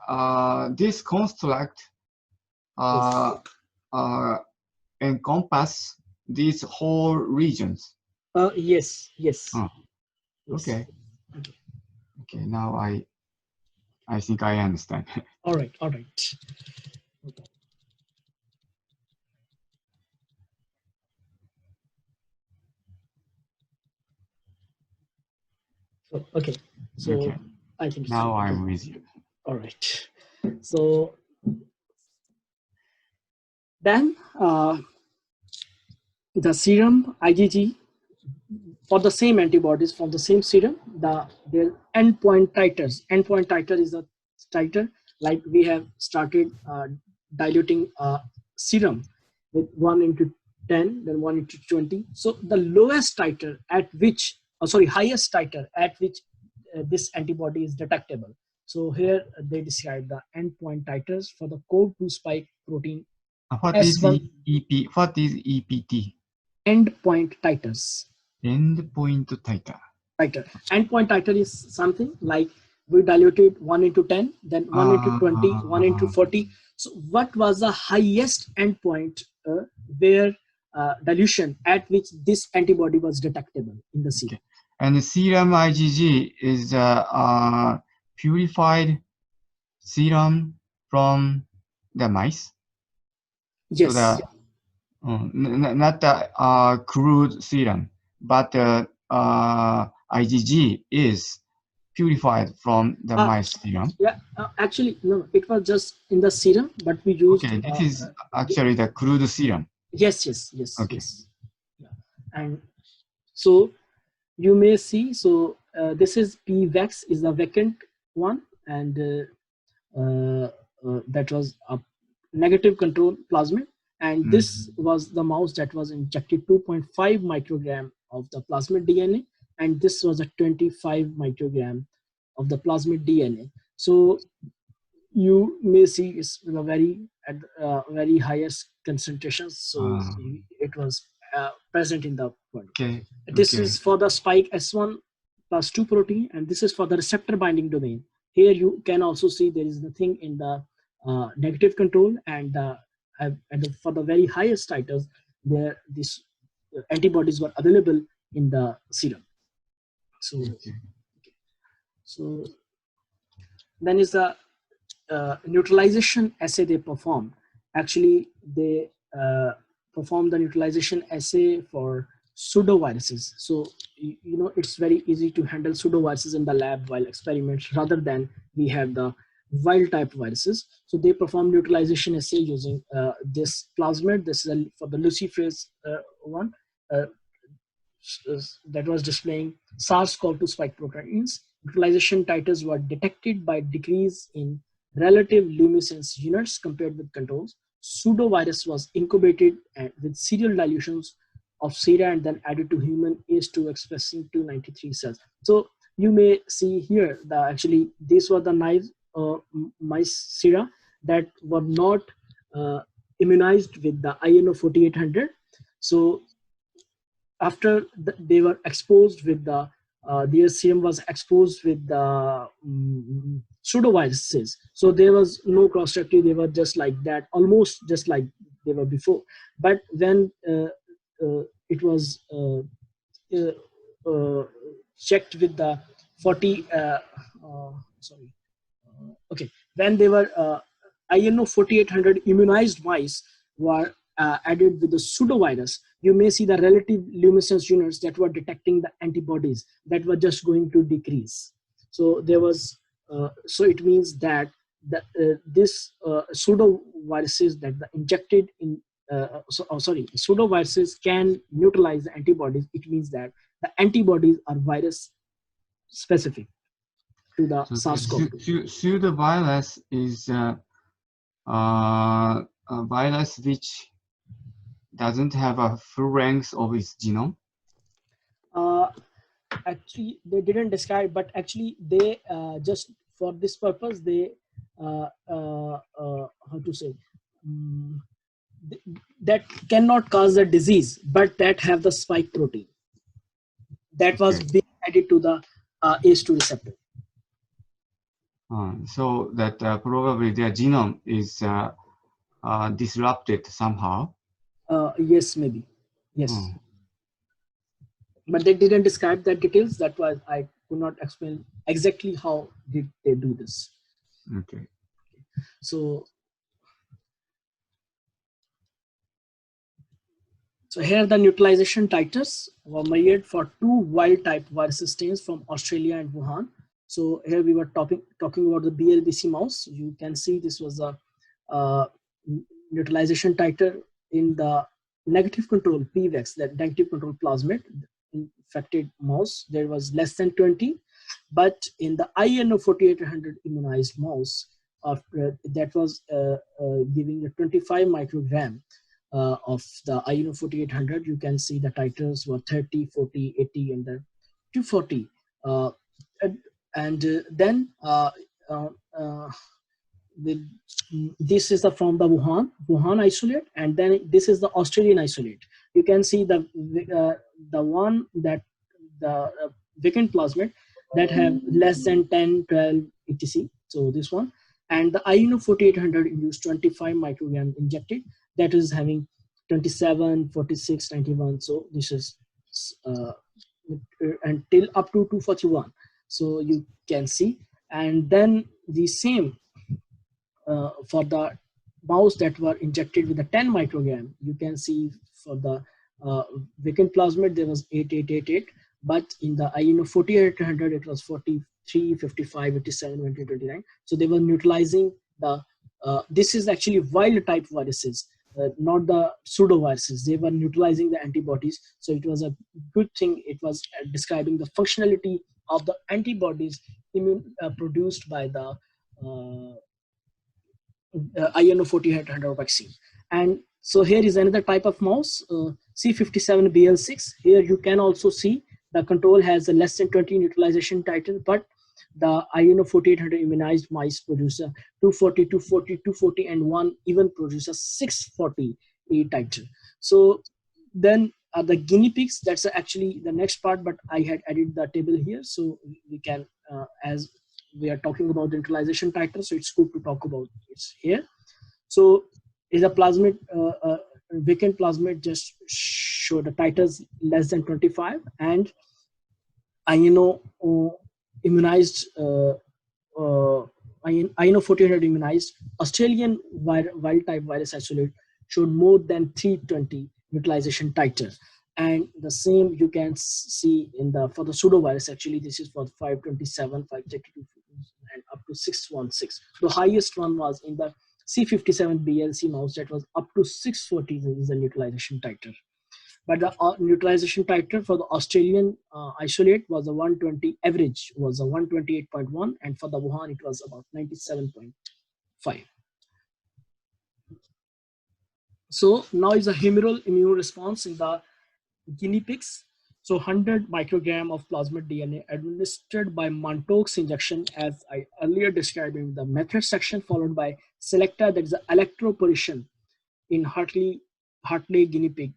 B: this construct encompass these whole regions.
A: Yes.
B: Okay. Okay. Now I think I understand.
A: All right. Okay. So
B: okay.
A: I think
B: Now I'm with you.
A: All right. So then the serum IgG for the same antibodies from the same serum, their endpoint titers. Endpoint titer is a titer like we have started diluting serum with 1 into 10, then 1 into 20. So the lowest titer at which, highest titer at which this antibody is detectable. So here they describe the endpoint titers for the CoV2 spike protein.
B: What is EP? What is EPT?
A: Endpoint titers.
B: Endpoint titer.
A: Endpoint titer is something like we diluted 1 into 10, then 1 into 20, 1 into 40. So what was the highest endpoint where dilution at which this antibody was detectable in the serum?
B: Okay. And the serum IgG is purified serum from the mice? So
A: Yes.
B: the not the crude serum, but the IgG is purified from the
A: Uh,
B: mice serum.
A: yeah. Actually, no. It was just in the serum, but we used.
B: Okay, this is actually the crude serum.
A: Yes. Yes. Yes.
B: Okay.
A: Yes. Yeah. And so you may see. So this is PVAX is the vacant one, and that was a negative control plasmid, and this
B: Mm.
A: was the mouse that was injected 2.5 microgram of the plasmid DNA, and this was a 25 microgram of the plasmid DNA. So you may see it's a very at very highest concentrations. So it was present in the body.
B: Okay.
A: This
B: Okay.
A: is for the spike S1 plus 2 protein, and this is for the receptor binding domain. Here you can also see there is nothing in the negative control, and for the very highest titers, there these antibodies were available in the serum. So,
B: Okay.
A: so then is the neutralization assay they performed. Actually, they perform the neutralization assay for pseudoviruses. So you know it's very easy to handle pseudoviruses in the lab while experiments rather than we have the wild type viruses. So they perform neutralization assay using this plasmid. This is for the luciferase one. Uh, that was displaying SARS-CoV-2 spike proteins. Neutralization titers were detected by decrease in relative luminescence units compared with controls. Pseudovirus was incubated with serial dilutions of sera and then added to human ACE2 expressing 293 cells. So you may see here that actually these were the nice mice sera that were not uh, immunized with the INO 4800. So after they were exposed with their serum was exposed with the pseudoviruses, so there was no cross reactivity. They were just like that, almost just like they were before. But when it was uh, checked with the 40 sorry okay, when they were INO 4800 immunized mice were added with the pseudovirus, you may see the relative luminescence units that were detecting the antibodies that were just going to decrease. So there was, so it means that this pseudoviruses that the injected in, pseudoviruses can neutralize the antibodies. It means that the antibodies are virus specific to the
B: So the
A: SARS-CoV-2.
B: pseudovirus is a virus which doesn't have a full length of its genome.
A: Uh, Actually, they didn't describe, but actually they just for this purpose they how to say um, that cannot cause the disease, but that have the spike protein that was
B: Okay.
A: being added to the ACE2 receptor.
B: So that probably their genome is disrupted somehow.
A: Yes, maybe. Yes,
B: Hmm.
A: but they didn't describe that details. That was I could not explain exactly how did they do this.
B: Okay.
A: So So here the neutralization titers were measured for two wild type virus strains from Australia and Wuhan. So here we were talking about the BLBC mouse. You can see this was a uh, neutralization titer in the negative control PVEX, that negative control plasmid infected mouse. There was less than 20, but in the INO 4800 immunized mouse, that was giving a 25 microgram of the INO 4800, you can see the titers were 30, 40, 80, and then 240. Uh, and then uh, uh, the, this is the from the Wuhan isolate, and then this is the Australian isolate. You can see the one that the vacant plasmid that have less than 10, 12 etc. So this one, and the INO 4800 induced 25 microgram injected, that is having 27, 46, 91. So this is uh, until up to 241. So you can see, and then the same for the mouse that were injected with a 10 microgram, you can see for the vacant plasmid there was 8888, but in the INO 4800 it was 43, 55, 87, 20, 29. So they were neutralizing the this is actually wild type viruses, not the pseudoviruses. They were neutralizing the antibodies, so it was a good thing. It was describing the functionality of the antibodies produced by the INO 4800 vaccine. And so here is another type of mouse, C57BL6. Here you can also see the control has a less than 20 neutralization titer, but the INO 4800 immunized mice produce a 240, 240, 240, and one even produces 640 titer. So then the guinea pigs, that's actually the next part, but I had added the table here, so we can, as we are talking about the neutralization titer, so it's good to talk about it's here. So is a plasmid, vacant plasmid just show the titers less than 25, and INO immunized, INO 1400 immunized Australian wild type virus isolate showed more than 320 neutralization titer. And the same you can see in the for the pseudovirus. Actually, this is for 527, 532, and up to 616. The highest one was in the C57BLC mouse, that was up to 640 is the neutralization titer. But the neutralization titer for the Australian isolate was a 120, average was a 128.1, and for the Wuhan it was about 97.5. So now is a humoral immune response in the guinea pigs. So 100 microgram of plasmid DNA administered by Mantoux injection, as I earlier described in the method section, followed by selecta, that is electroporation in Hartley guinea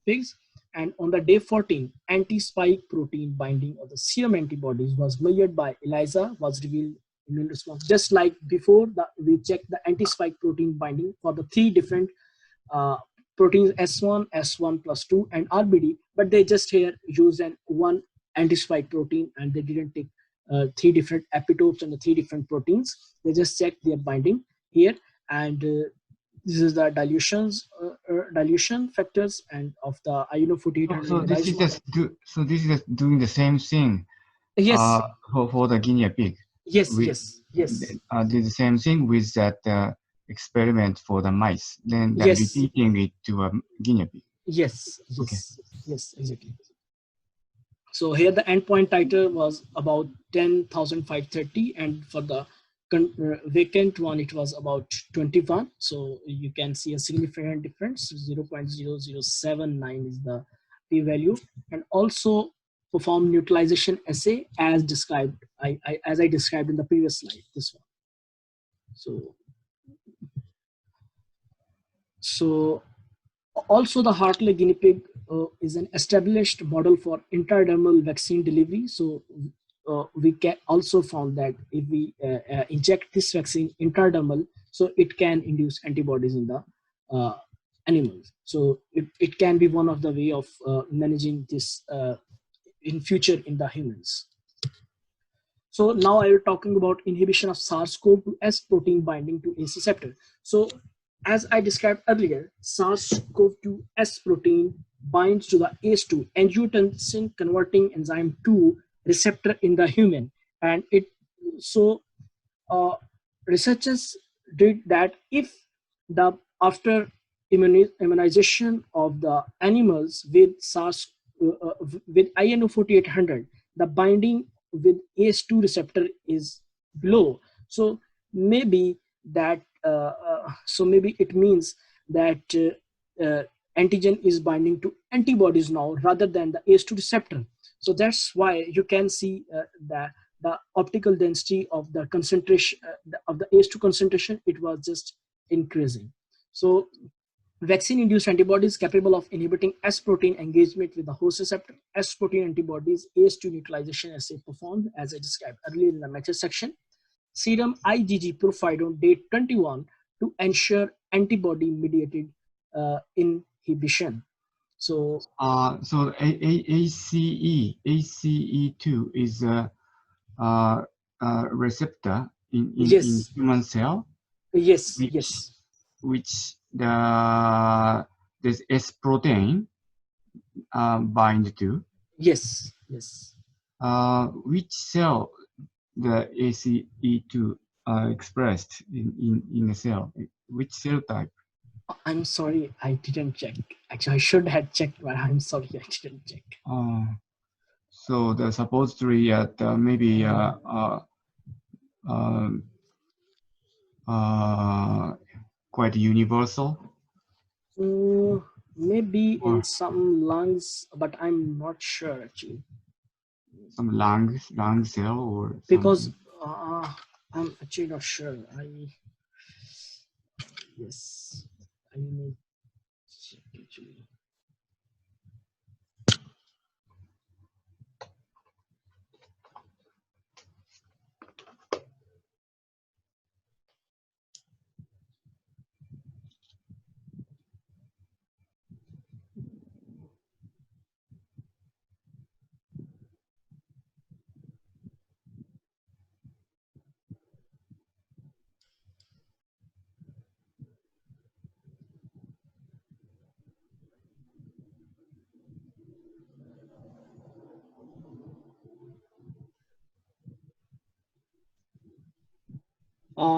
A: pigs. And on the day 14, anti-spike protein binding of the serum antibodies was measured by ELISA, was revealed immune response. Just like before, we checked the anti-spike protein binding for the three different proteins S1, S1 plus 2, and RBD, but they just here used an one anti-spike protein, and they didn't take three different epitopes and the three different proteins. They just checked their binding here, and this is the dilution factors and of the INO 4800.
B: So this is just doing the same thing.
A: Yes.
B: For the guinea pig.
A: Yes.
B: We,
A: yes. Yes.
B: Did the same thing with that experiment for the mice. Then
A: Yes.
B: repeating it to a guinea pig.
A: Yes. Yes.
B: Okay.
A: Yes. Exactly. So here the endpoint titer was about 10,530, and for the vacant one it was about 21. So you can see a significant difference. 0.0079 is the p-value, and also perform neutralization assay as described. As I described in the previous slide. This one. So also the Hartley guinea pig is an established model for intradermal vaccine delivery. So we can also found that if we inject this vaccine intradermal, so it can induce antibodies in the animals. So it can be one of the way of managing this in future in the humans. So now I am talking about inhibition of SARS-CoV-2 protein binding to ACE receptor. So as I described earlier, SARS-CoV-2 protein binds to the ACE2 angiotensin converting enzyme 2 receptor in the human, and it so researchers did that if the after immunization of the animals with SARS with INO 4800, the binding with ACE2 receptor is low. So maybe that maybe it means that antigen is binding to antibodies now rather than the ACE2 receptor. So that's why you can see the optical density of the concentration of the ACE2 concentration, it was just increasing. So vaccine-induced antibodies capable of inhibiting S protein engagement with the host receptor. S protein antibodies ACE2 neutralization assay performed as I described earlier in the method section. Serum IgG profiled on day 21 to ensure antibody-mediated inhibition. So
B: ACE2 is a receptor in
A: yes,
B: human cell.
A: yes, yes,
B: which this S protein bind to.
A: Yes, yes.
B: Which cell the ACE2 are expressed in the cell? Which cell type?
A: I'm sorry, I didn't check. Actually, I should have checked, but I'm sorry, I didn't check.
B: So the supposedly maybe um, quite universal.
A: Maybe
B: Or
A: in some lungs, but I'm not sure actually.
B: some lung cell or
A: Because
B: something.
A: I'm actually not sure. Yes, I need to check actually.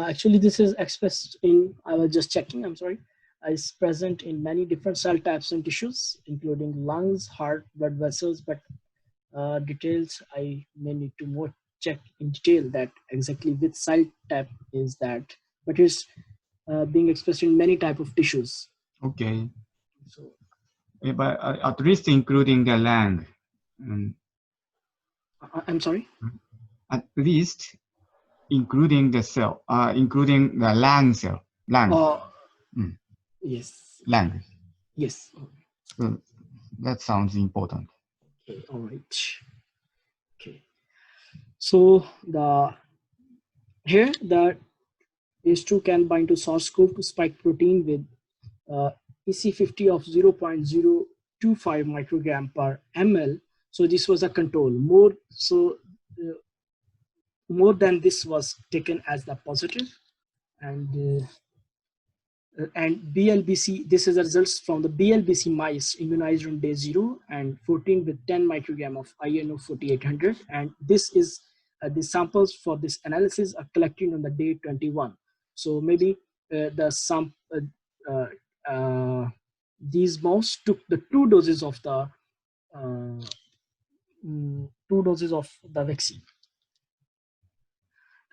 A: Actually, this is expressed in, I was just checking, I'm sorry, is present in many different cell types and tissues, including lungs, heart, blood vessels, but details I may need to more check in detail that exactly which cell type is that, but it's being expressed in many type of tissues.
B: Okay.
A: So,
B: But at least including the lung.
A: I'm sorry?
B: At least including the cell, including the lung cell. Lung. Mm.
A: Yes.
B: Lung.
A: Yes.
B: So that sounds important.
A: Okay, all right. Okay. So here the ACE2 can bind to SARS-CoV-2 spike protein with EC50 of 0.025 microgram per ml. So this was a control. More than this was taken as the positive, and BLBC, this is the results from the BLBC mice immunized on day 0 and 14 with 10 microgram of INO 4800, and this is the samples for this analysis are collected on the day 21. So maybe uh, uh, these mouse took the two doses of the vaccine.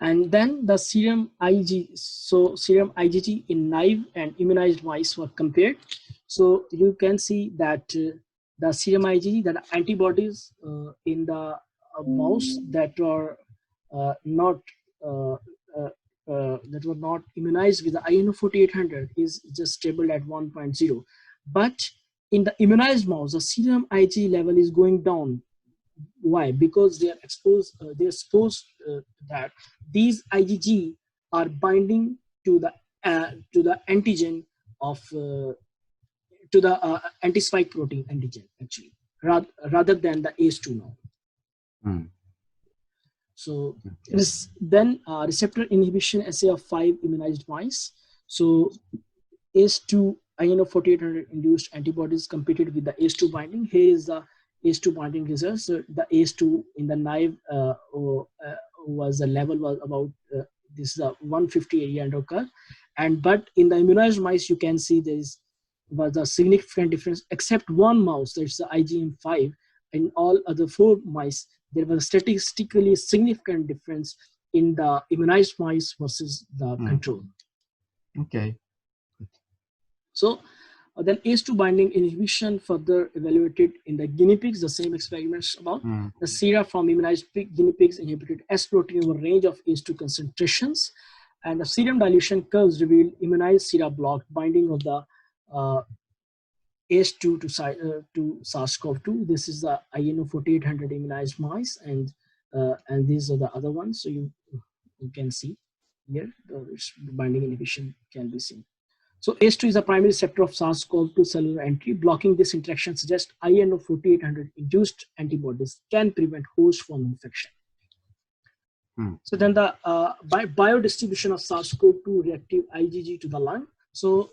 A: And then the serum serum IgG in naive and immunized mice were compared. So you can see that the serum IgG, that antibodies in the mouse that were not uh, uh, that were not immunized with the INO 4800 is just stable at 1.0. But in the immunized mouse, the serum IgG level is going down. Why? Because they are exposed. They're exposed that these IgG are binding to the antigen of to the anti-spike protein antigen actually, rather than the ACE2 now.
B: Mm.
A: So this then receptor inhibition assay of 5 immunized mice. So ACE2 INO 4800 induced antibodies competed with the ACE2 binding. Here is the ACE2 binding results. So the ACE2 in the naive was the level was about this is a 150 area under curve, and but in the immunized mice you can see there was a significant difference except one mouse, that's the IgM5. In all other 4 mice there was a statistically significant difference in the immunized mice versus the control.
B: Okay.
A: So then ACE2 binding inhibition further evaluated in the guinea pigs, the same experiments about. The sera from immunized guinea pigs inhibited S protein over range of ACE2 concentrations, and the serum dilution curves revealed immunized sera blocked binding of the ACE2 to SARS-CoV-2. This is the INO 4800 immunized mice, and these are the other ones. So you can see here the binding inhibition can be seen. So ACE2 is a primary receptor of SARS-CoV-2 cellular entry. Blocking this interaction suggests INO 4800 induced antibodies can prevent host form infection. So then the biodistribution of SARS-CoV-2 reactive IgG to the lung. So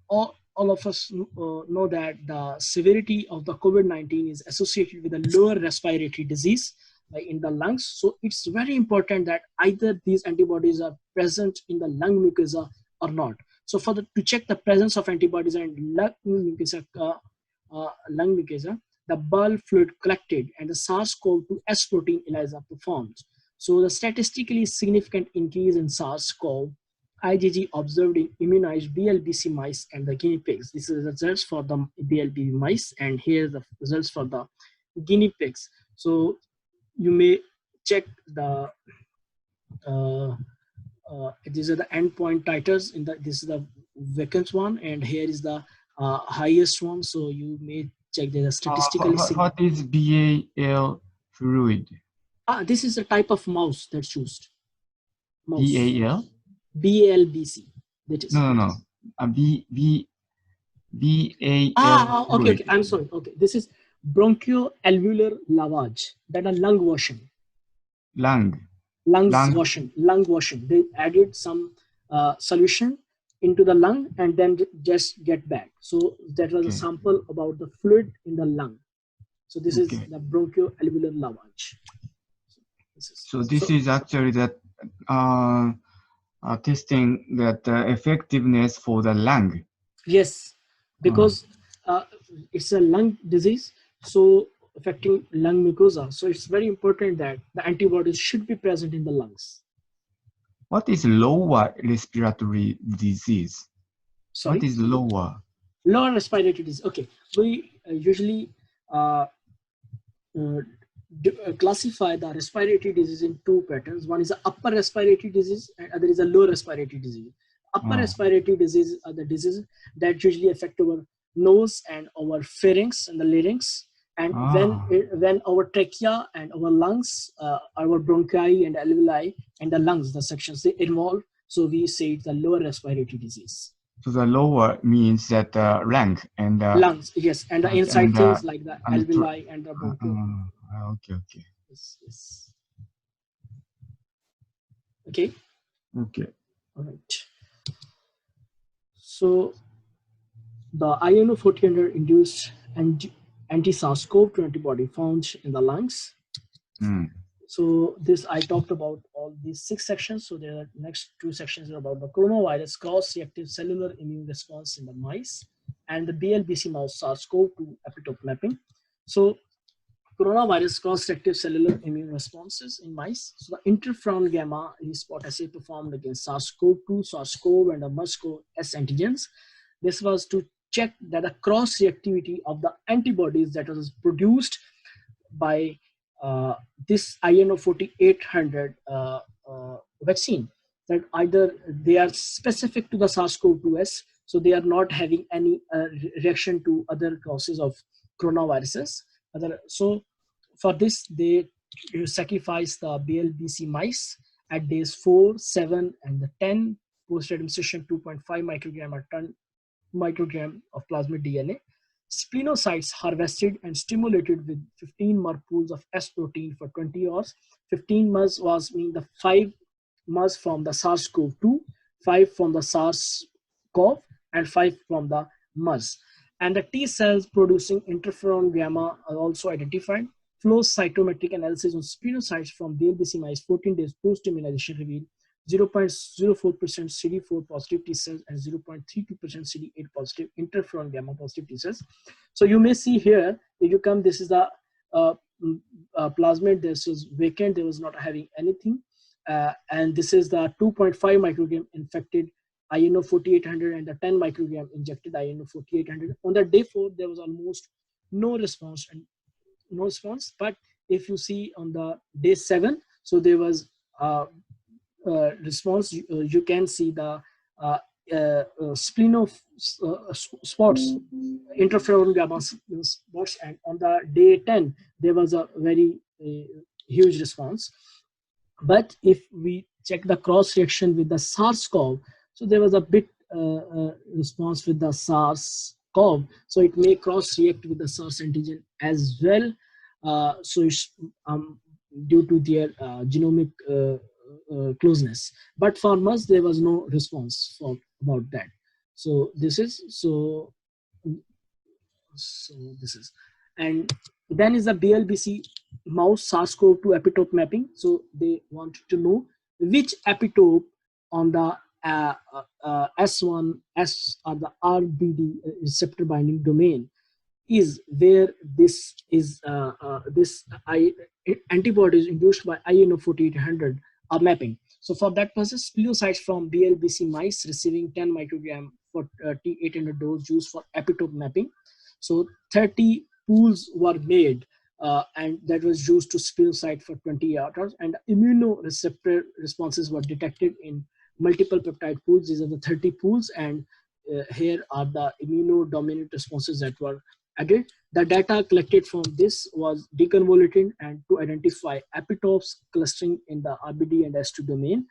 A: all of us know that the severity of the COVID-19 is associated with a lower respiratory disease in the lungs. So it's very important that either these antibodies are present in the lung mucosa or not. So to check the presence of antibodies and lung mucosa, the bulk fluid collected and the SARS-CoV-2 S protein ELISA performed. So the statistically significant increase in SARS-CoV IgG observed in immunized BLBC mice and the guinea pigs. This is the results for the BLB mice, and here are the results for the guinea pigs. So you may check the these are the endpoint titers. This is the vacant one, and here is the highest one. So you may check the statistically
B: What
A: significant.
B: is BAL fluid?
A: This is a type of mouse that's used. Mouse.
B: BAL?
A: BLBC. That is.
B: No. BAL
A: Okay,
B: fluid.
A: okay. I'm sorry. Okay, this is bronchoalveolar lavage. That are lung washing.
B: Lung.
A: Lung washing. They added some solution into the lung and then just get back. So that was a
B: Okay.
A: sample about the fluid in the lung. So this is
B: Okay.
A: the bronchoalveolar lavage.
B: So this is actually that testing that effectiveness for the lung.
A: Yes, because it's a lung disease, so affecting lung mucosa. So it's very important that the antibodies should be present in the lungs.
B: What is lower respiratory disease?
A: Sorry?
B: What is lower?
A: Lower respiratory disease. Okay, we usually classify the respiratory disease in two patterns. One is the upper respiratory disease and other is a lower respiratory disease. Upper respiratory disease are the diseases that usually affect our nose and our pharynx and the larynx. And when our trachea and our lungs, our bronchi and alveoli and the lungs, the sections they involve, so we say it's a lower respiratory disease.
B: So the lower means that lung and
A: lungs, yes, and the inside
B: and,
A: things like the alveoli and the bronchial.
B: Okay.
A: Yes. Okay.
B: Okay.
A: All right. So the INO-1400 induced anti-SARS-CoV-2 antibody found in the lungs. So this I talked about all these 6 sections. So the next 2 sections are about the coronavirus cross-reactive cellular immune response in the mice and the BLBC mouse SARS-CoV-2 epitope mapping. So coronavirus cross-reactive cellular immune responses in mice. So the interferon gamma spot assay performed against SARS-CoV-2, SARS-CoV, and the MERS-CoV S antigens. This was to check that the cross-reactivity of the antibodies that was produced by this INO-4800 vaccine, that either they are specific to the SARS-CoV-2S, so they are not having any reaction to other causes of coronaviruses. So for this, they sacrifice the BLBC mice at days 4, 7, and the 10 post-administration 2.5 microgram or 10 microgram of plasmid DNA. Splenocytes harvested and stimulated with 15 mer pools of S protein for 20 hours. 15 mers was mean the 5 mers from the SARS-CoV-2, 5 from the SARS-CoV, and 5 from the MERS. And the T cells producing interferon gamma are also identified. Flow cytometric analysis on splenocytes from BLBC mice 14 days post-immunization revealed 0.04% CD4 positive T cells and 0.32% CD8 positive interferon gamma positive T cells. So you may see here, if you come, this is the plasmid. This was vacant. There was not having anything. And this is the 2.5 microgram infected INO-4800 and the 10 microgram injected INO-4800. On the day 4, there was almost no response. But if you see on the day 7, so there was response. You can see the spleno spots, interferon gamma spots, and on the day 10 there was a very huge response. But if we check the cross reaction with the SARS-CoV, so there was a bit response with the SARS-CoV, so it may cross react with the SARS antigen as well. So it's due to their genomic closeness. But for MERS, there was no response about that. So this is this is, and then is the BLBC mouse SARS-CoV-2 epitope mapping. So they wanted to know which epitope on the S1, S or the RBD receptor binding domain is where this antibody is induced by INO 4800 are mapping. So for that process, spleocytes from BLBC mice receiving 10 microgram for T800 dose used for epitope mapping. So 30 pools were made, and that was used to spleocyte for 20 hours, and immunoreceptor responses were detected in multiple peptide pools. These are the 30 pools, and here are the immunodominant responses that were added. The data collected from this was deconvoluted and to identify epitopes clustering in the RBD and S2 domain.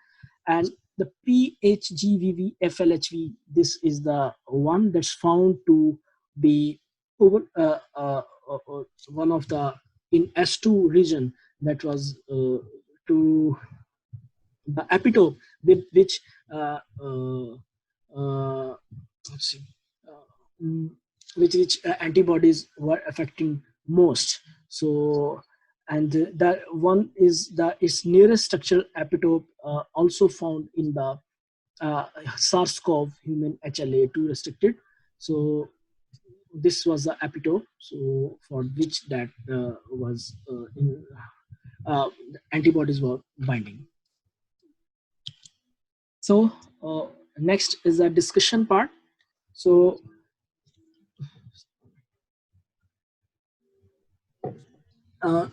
A: And the PHGVV FLHV, this is the one that's found to be over one of the in S2 region that was to the epitope with which let's see, mm, which antibodies were affecting most. So, and that one is the its nearest structural epitope also found in the SARS-CoV human HLA2 restricted. So this was the epitope. So for which that was antibodies were binding. So next is the discussion part. So uh,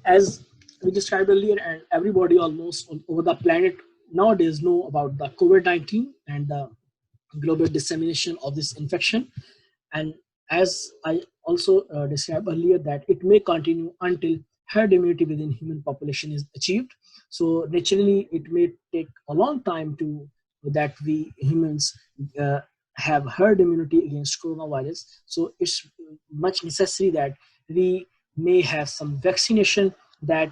A: as we described earlier, and everybody almost over the planet nowadays know about the COVID-19 and the global dissemination of this infection. And as I also described earlier, that it may continue until herd immunity within human population is achieved. So naturally, it may take a long time to that we humans uh, have herd immunity against coronavirus. So it's much necessary that we may have some vaccination that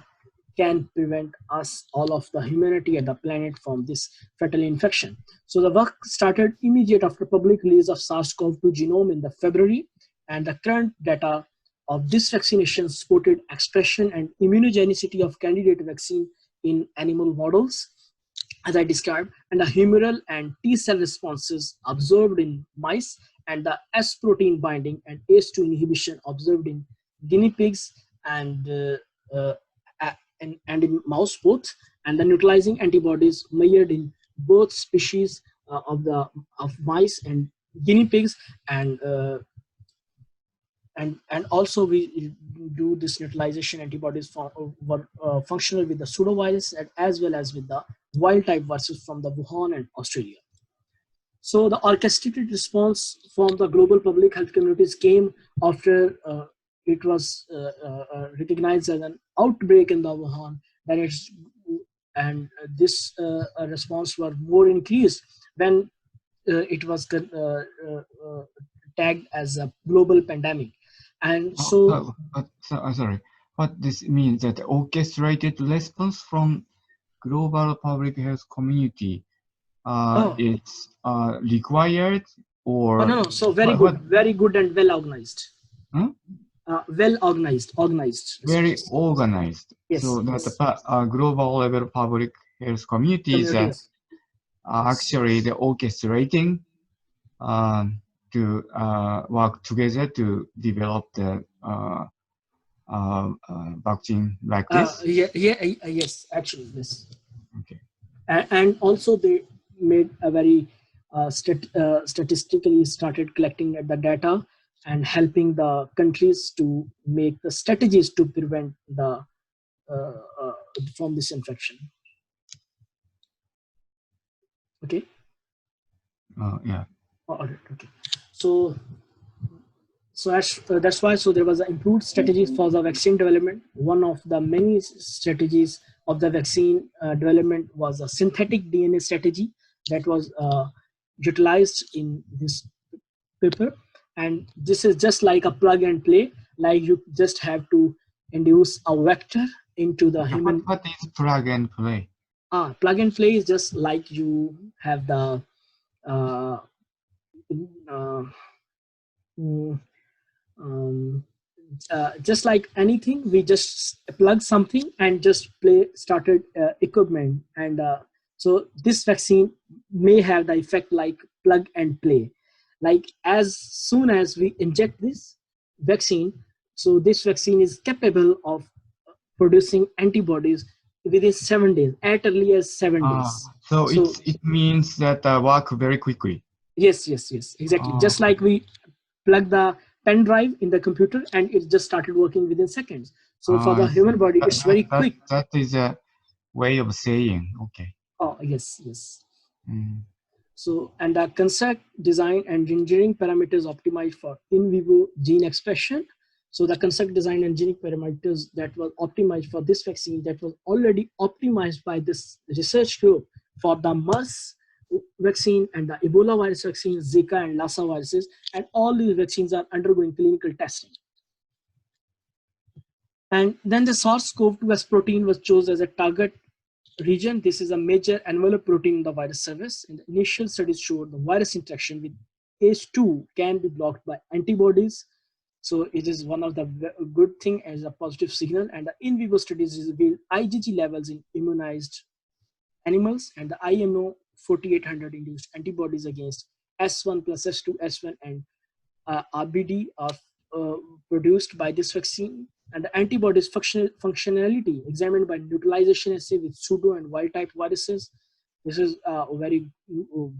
A: can prevent us, all of the humanity and the planet, from this fatal infection. So the work started immediate after public release of SARS-CoV-2 genome in the February, and the current data of this vaccination supported expression and immunogenicity of candidate vaccine in animal models, as I described, and the humoral and T cell responses observed in mice, and the S protein binding and ACE2 inhibition observed in guinea pigs and uh, and in mouse both, and the neutralizing antibodies measured in both species of mice and guinea pigs, and also we do this neutralization antibodies for were functional with the pseudovirus as well as with the wild type versus from the Wuhan and Australia. So the orchestrated response from the global public health communities came after it was recognized as an outbreak in the Wuhan. Then it's and this response were more increased when it was tagged as a global pandemic. And so,
B: Sorry. What this means that orchestrated response from global public health community
A: oh,
B: is required,
A: oh no,
B: or
A: no, so
B: what?
A: very good and well organized.
B: Huh?
A: Well organized
B: Very
A: response.
B: organized.
A: Yes,
B: So that
A: yes,
B: the global level public health communities
A: communities.
B: are actually the orchestrating to work together to develop the vaccine like this.
A: Yes, actually, yes.
B: Okay.
A: And also they made a very statistically started collecting the data and helping the countries to make the strategies to prevent the uh, uh, from this infection. Okay.
B: Yeah.
A: All right. Okay. So that's why there was an improved strategy for the vaccine development. One of the many strategies of the vaccine development was a synthetic DNA strategy that was utilized in this paper. And this is just like a plug and play, like you just have to induce a vector into the human.
B: What is plug and play?
A: Plug and play is just like you have the uh, mm, um, just like anything, we just plug something and just play started equipment, and so this vaccine may have the effect like plug and play. Like as soon as we inject this vaccine, so this vaccine is capable of producing antibodies within 7 days, at early as seven
B: Ah,
A: days.
B: so
A: So
B: it means that work very quickly.
A: yes, exactly.
B: Ah,
A: Just like we plug the pen drive in the computer and it just started working within seconds. So for the
B: I see.
A: human body,
B: That,
A: it's
B: that
A: very
B: that
A: quick.
B: that is a way of saying. Okay.
A: Oh, yes.
B: Mm,
A: So, and the concept design and engineering parameters optimized for in vivo gene expression. So the concept design and engineering parameters that was optimized for this vaccine that was already optimized by this research group for the MERS vaccine and the Ebola virus vaccine, Zika and Lassa viruses, and all these vaccines are undergoing clinical testing. And then the SARS-CoV-2 S protein was chosen as a target region. This is a major envelope protein in the virus service. In the initial studies showed the virus interaction with ACE2 can be blocked by antibodies. So it is one of the good thing as a positive signal. And the in vivo studies revealed IgG levels in immunized animals, and the INO 4800 induced antibodies against S1 plus S2, S1 and RBD are uh, produced by this vaccine, and the antibodies functionality examined by neutralization assay with pseudo and wild type viruses. This is a very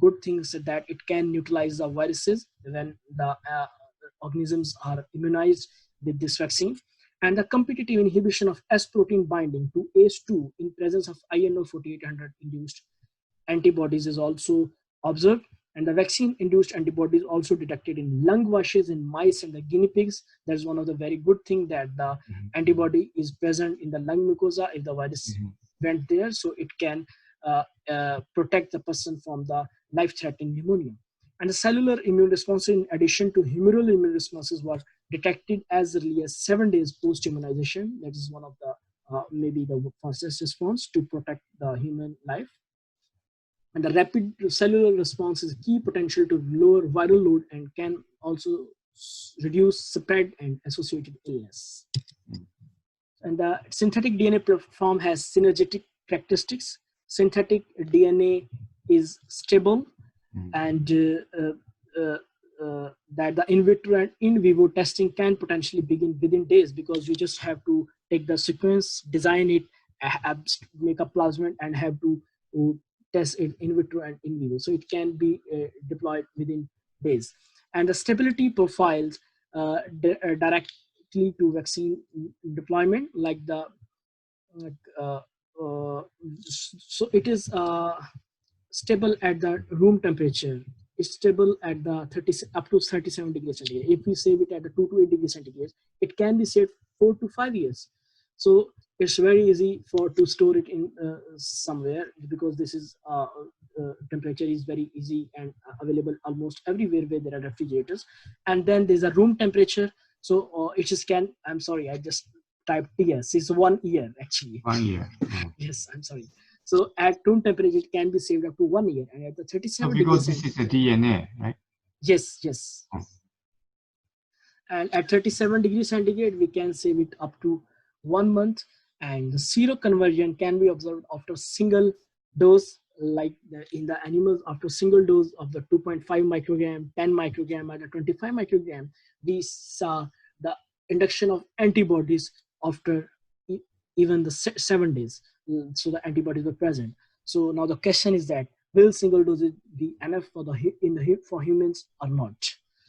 A: good thing, so that it can neutralize the viruses when the organisms are immunized with this vaccine. And the competitive inhibition of S protein binding to ACE2 in presence of INO 4800 induced antibodies is also observed, and the vaccine induced antibodies also detected in lung washes in mice and the guinea pigs. That's one of the very good thing, that the
B: mhm,
A: antibody is present in the lung mucosa if the virus
B: mhm,
A: went there, so it can protect the person from the life-threatening pneumonia. And the cellular immune response in addition to humoral immune responses were detected as early as 7 days post-immunization. That is one of the maybe the fastest response to protect the human life. And the rapid cellular response is a key potential to lower viral load and can also reduce spread and associated illness.
B: mm,
A: And the synthetic DNA platform has synergetic characteristics. Synthetic DNA is stable,
B: mm,
A: and that the in vitro and in vivo testing can potentially begin within days, because you just have to take the sequence, design it, make a plasmid, and have to uh, test it in vitro and in vivo. So it can be deployed within days. And the stability profiles directly to vaccine deployment, like the uh, uh, so it is stable at the room temperature. It's stable at the 30 up to 37 degrees centigrade. If we save it at the 2 to 8 degrees centigrade, it can be saved 4 to 5 years. So it's very easy for to store it in somewhere, because this is temperature is very easy and available almost everywhere where there are refrigerators. And then there's a room temperature. So it just can, I'm sorry, I just typed TS. It's 1 year actually.
B: 1 year. Oh.
A: Yes, I'm sorry. So at room temperature, it can be saved up to 1 year, and at the
B: So
A: 37
B: because
A: degrees
B: this is
A: centigrade.
B: a DNA, right?
A: Yes.
B: Oh.
A: And at 37 degrees centigrade, we can save it up to 1 month. And the zero conversion can be observed after single dose, like in the animals, after single dose of the 2.5 microgram, 10 microgram, and the 25 microgram. We saw the induction of antibodies after even the 7 days. So the antibodies were present. So now the question is that, will single dose be enough for the for humans or not?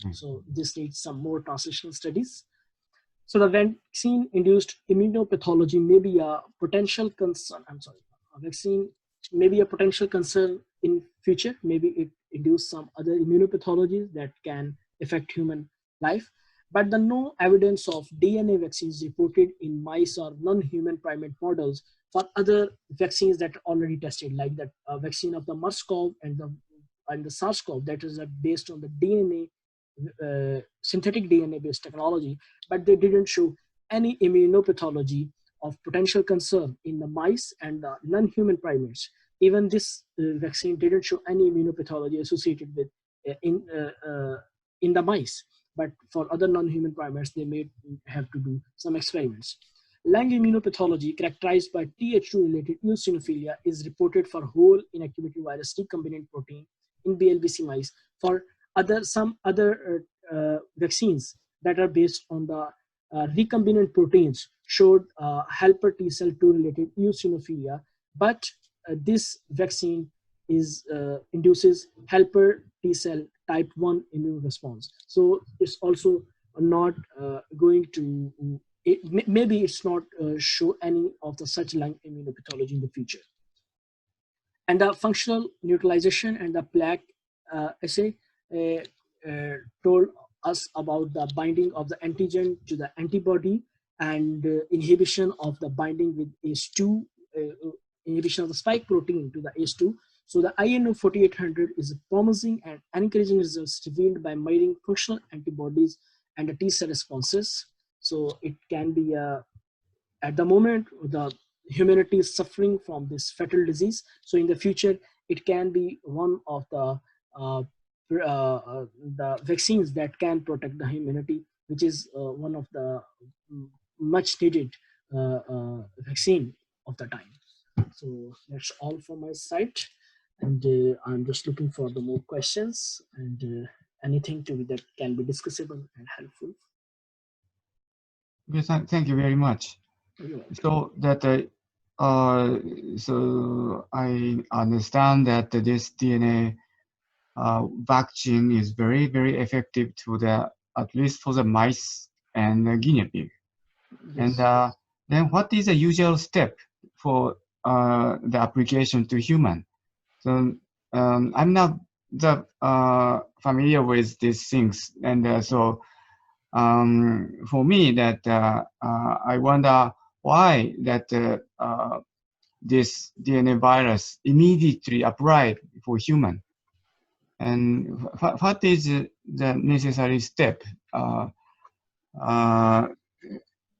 B: Mm,
A: So this needs some more translational studies. So the vaccine-induced immunopathology may be a potential concern. I'm sorry, a vaccine may be a potential concern in future. Maybe it induce some other immunopathologies that can affect human life. But the no evidence of DNA vaccines reported in mice or non-human primate models for other vaccines that are already tested, like the vaccine of the MERS-CoV and the SARS-CoV, that is based on the DNA, synthetic DNA based technology, but they didn't show any immunopathology of potential concern in the mice and the non-human primates. Even this vaccine didn't show any immunopathology associated with in the mice, but for other non-human primates, they may have to do some experiments. Lung immunopathology, characterized by Th2-related eosinophilia, is reported for whole inactivated virus recombinant protein in BLVC mice. For some other vaccines that are based on the recombinant proteins showed helper T cell 2 related eosinophilia, but this vaccine induces helper T cell type 1 immune response. So it's also not going to, maybe it's not show any of the such lung immunopathology in the future. And the functional neutralization and the plaque assay told us about the binding of the antigen to the antibody and inhibition of the binding with ACE2, inhibition of the spike protein to the ACE2. So the INO 4800 is promising and encouraging results revealed by measuring functional antibodies and the T cell responses. So it can be at the moment the humanity is suffering from this fatal disease. So in the future, it can be one of the vaccines that can protect the humanity, which is one of the much needed vaccine of the time. So that's all from my side, and I'm just looking for the more questions and anything to be that can be discussable and helpful.
B: Yes, thank you very much. So that so I understand that this DNA vaccine is very, very effective to the, at least for the mice and the guinea pig.
A: Yes.
B: And then what is the usual step for the application to human? So I'm not familiar with these things, and so for me that I wonder why that this DNA virus immediately applied for human, and what is the necessary step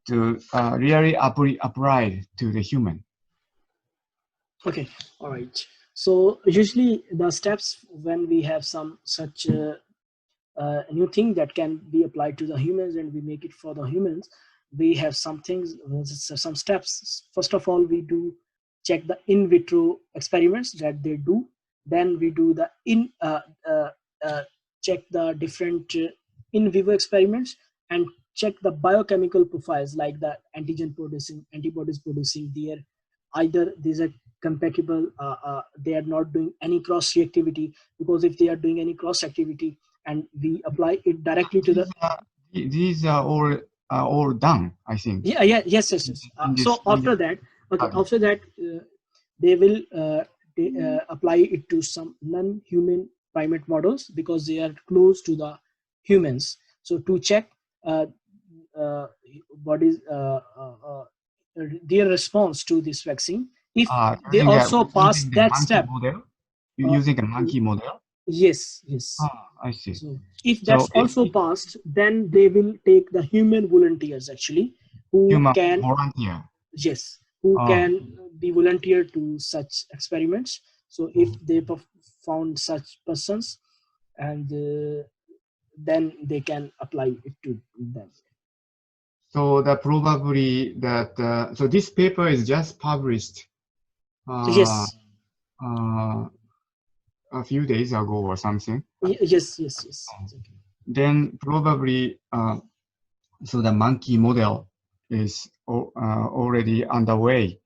B: to really apply to the human?
A: Okay, all right. So usually the steps when we have some such new thing that can be applied to the humans and we make it for the humans, we have some things, some steps. First of all, we do check the in vitro experiments that they do. Then we do the check the different in vivo experiments and check the biochemical profiles like the antigen producing, antibodies producing. There, either these are compatible, they are not doing any cross reactivity, because if they are doing any cross activity and we apply it directly to the
B: these are all done, I think.
A: Yes. So after that, they will apply it to some non-human primate models because they are close to the humans. So to check bodies their response to this vaccine, if they also pass that step.
B: Using a monkey model.
A: Yes.
B: I see.
A: So if that's also passed, then they will take the human volunteers actually, who can
B: volunteer.
A: Yes, who can be volunteer to such experiments. So if they found such persons, and then they can apply it to them.
B: So that probably that so this paper is just published.
A: Yes.
B: A few days ago or something.
A: Yes.
B: Then probably so the monkey model is already underway.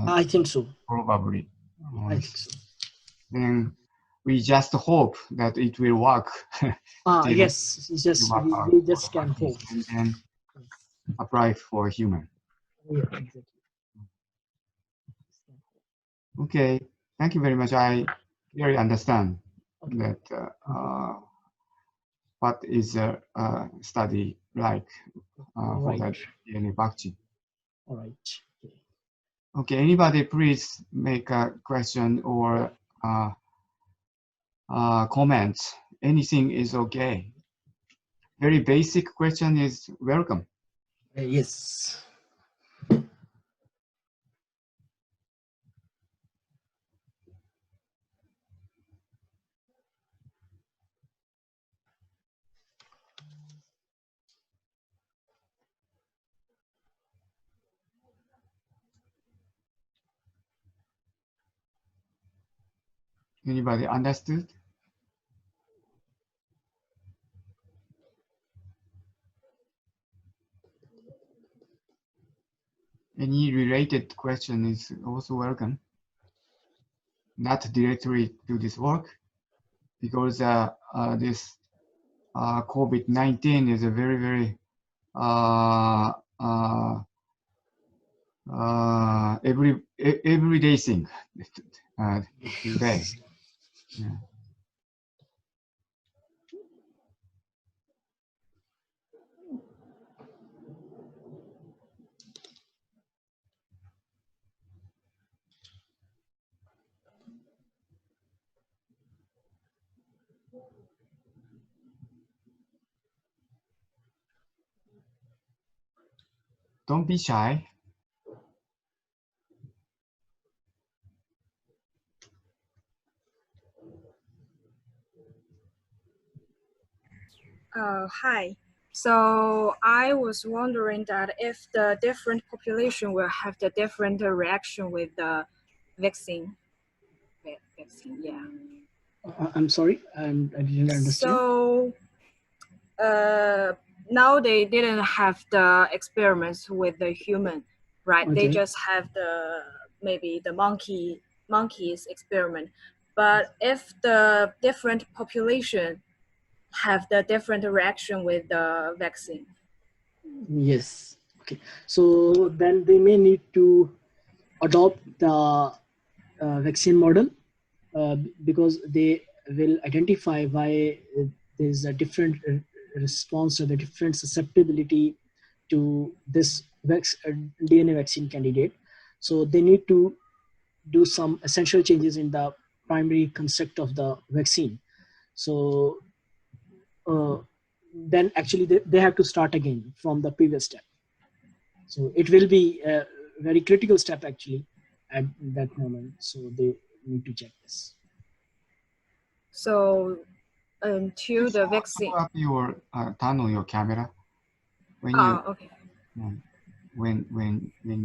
A: I think so.
B: Probably.
A: I think so.
B: Then we just hope that it will work.
A: Yes. We just can hope.
B: And then apply for human.
A: Yeah, exactly.
B: Okay, thank you very much. I really understand that what is a study like for that DNA vaccine.
A: All right.
B: Okay, anybody please make a question or comments. Anything is okay. Very basic question is welcome.
A: Yes.
B: Anybody understood? Any related question is also welcome. Not directly to this work, because this COVID-19 is a very, very everyday thing today. Yeah. Don't be shy.
C: Hi. So I was wondering that if the different population will have the different reaction with the vaccine. Vaccine, yeah.
A: I'm sorry, I didn't understand.
C: So now they didn't have the experiments with the human, right? They
A: Okay.
C: just have the maybe the monkeys experiment. But if the different population have the different reaction with the vaccine.
A: Yes. Okay. So then they may need to adopt the vaccine model because they will identify why there's a different response or the different susceptibility to this DNA vaccine candidate. So they need to do some essential changes in the primary construct of the vaccine. So uh, then actually they have to start again from the previous step. So it will be a very critical step actually at that moment. So they need to check this.
C: So until the vaccine.
B: Turn up your turn on your camera when you
C: Okay.
B: when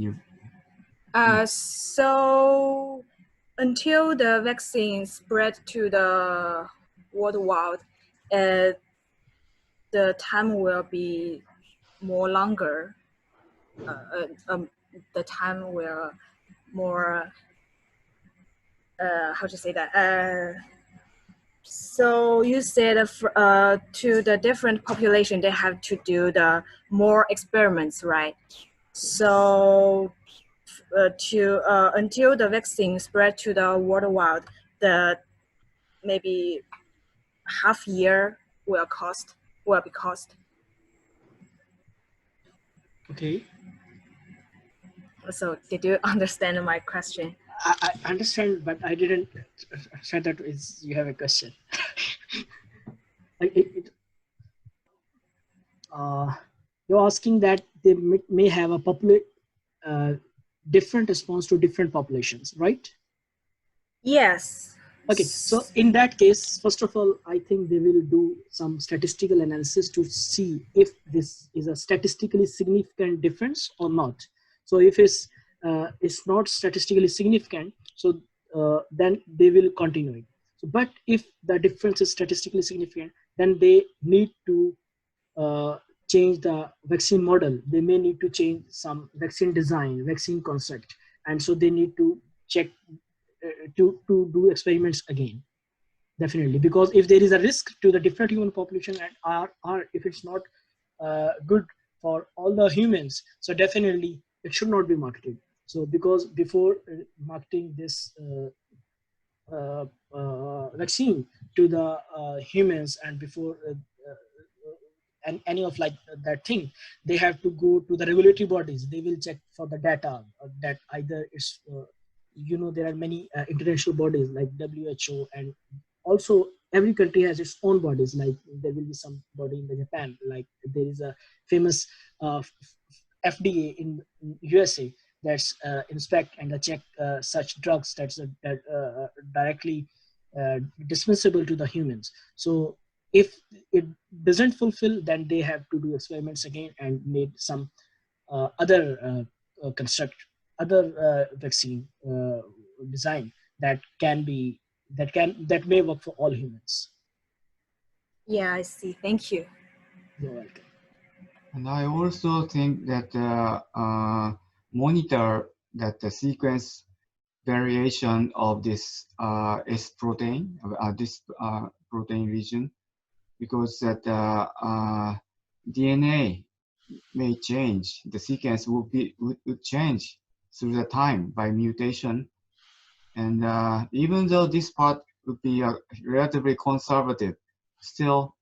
B: you.
C: So until the vaccine spread to the worldwide, the time will be more longer. The time will more. How to say that? So you said to the different population, they have to do the more experiments, right? So until the vaccine spread to the worldwide, the maybe half year will be cost.
A: Okay.
C: So did you understand my question?
A: I understand, but I didn't say that is you have a question. Like you're asking that they may have a uh, different response to different populations, right?
C: Yes.
A: Okay, so in that case, first of all, I think they will do some statistical analysis to see if this is a statistically significant difference or not. So if it's not statistically significant, so then they will continue it. So, but if the difference is statistically significant, then they need to uh, change the vaccine model. They may need to change some vaccine design, vaccine concept, and so they need to check to do experiments again. Definitely, because if there is a risk to the different human population and are if it's not good for all the humans, so definitely it should not be marketed. So because before marketing this vaccine to the humans and before and any of like that thing, they have to go to the regulatory bodies. They will check for the data that either it's there are many international bodies like WHO, and also every country has its own bodies. Like there will be some body in the Japan, like there is a famous FDA in USA that's inspect and check such drugs that directly dismissible to the humans. So if it doesn't fulfill, then they have to do experiments again and made some other construct other vaccine design that can be that may work for all humans.
C: Yeah, I see. Thank you.
A: You're welcome.
B: And I also think that monitor that the sequence variation of this S protein, this protein region, because that DNA may change. The sequence would change through the time by mutation, and even though this part would be relatively conservative, still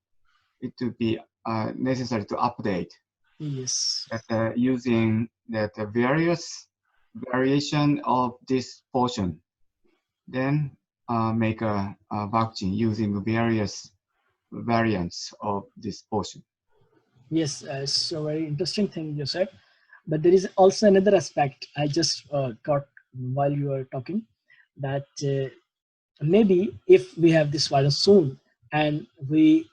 B: it would be necessary to update.
A: Yes.
B: That using that various variation of this portion, then make a vaccine using various variants of this portion.
A: Yes, so very interesting thing you said. But there is also another aspect I just got while you were talking, that maybe if we have this virus soon and we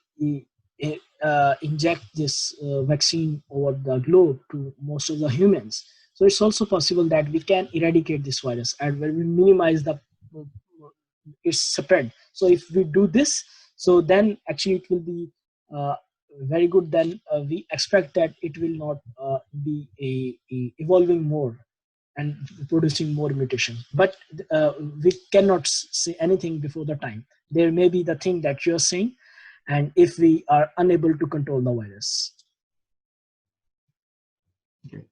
A: inject this vaccine over the globe to most of the humans, so it's also possible that we can eradicate this virus and when we minimize the its spread. So if we do this, so then actually it will be uh, very good. Then we expect that it will not be evolving more and producing more mutation. But we cannot say anything before the time. There may be the thing that you're saying, and if we are unable to control the virus.
B: Okay.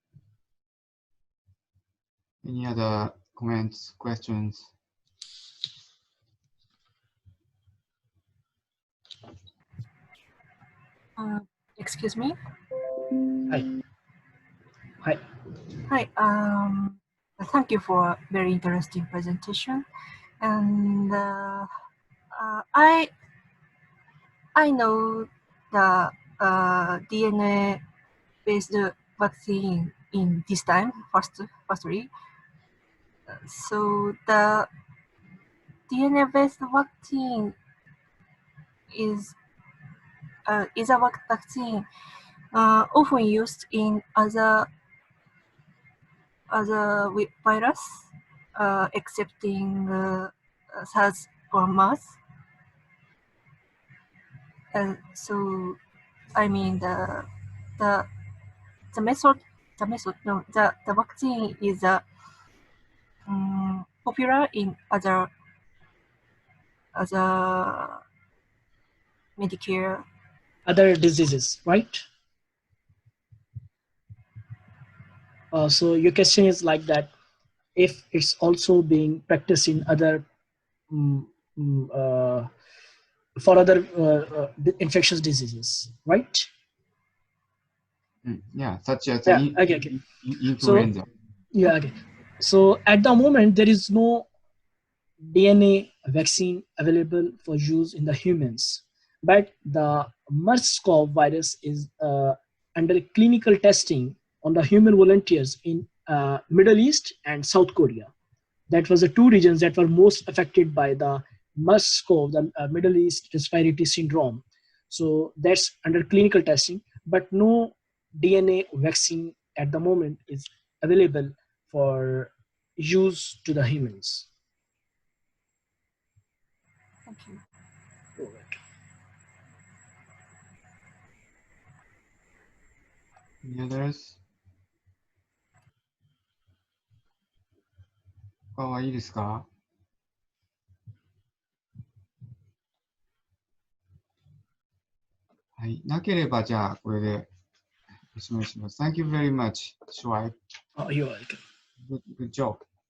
B: Any other comments, questions?
D: Excuse me.
A: Hi. Hi.
D: Hi. Thank you for a very interesting presentation. And I know the DNA-based vaccine in this time, firstly. So the DNA-based vaccine is a vaccine often used in other virus, excepting SARS or MERS. So I mean the the vaccine is popular in other Medicare.
A: Other diseases, right? So your question is like that, if it's also being practiced in other mm, mm, for other infectious diseases, right?
B: Yeah, such as
A: Yeah. Okay. So
B: influenza.
A: yeah. Okay. So at the moment, there is no DNA vaccine available for use in the humans, but the MERS-CoV virus is under clinical testing on the human volunteers in Middle East and South Korea. That was the two regions that were most affected by the MERS-CoV, the Middle East Respiratory Syndrome. So that's under clinical testing, but no DNA vaccine at the moment is available for use to the humans.
D: Thank you.
B: Any others? 他はいいですか？はい。なければ、じゃあ、これでおしまいします。Thank you very much, Shoaib.
A: Oh, you're welcome.
B: Good job.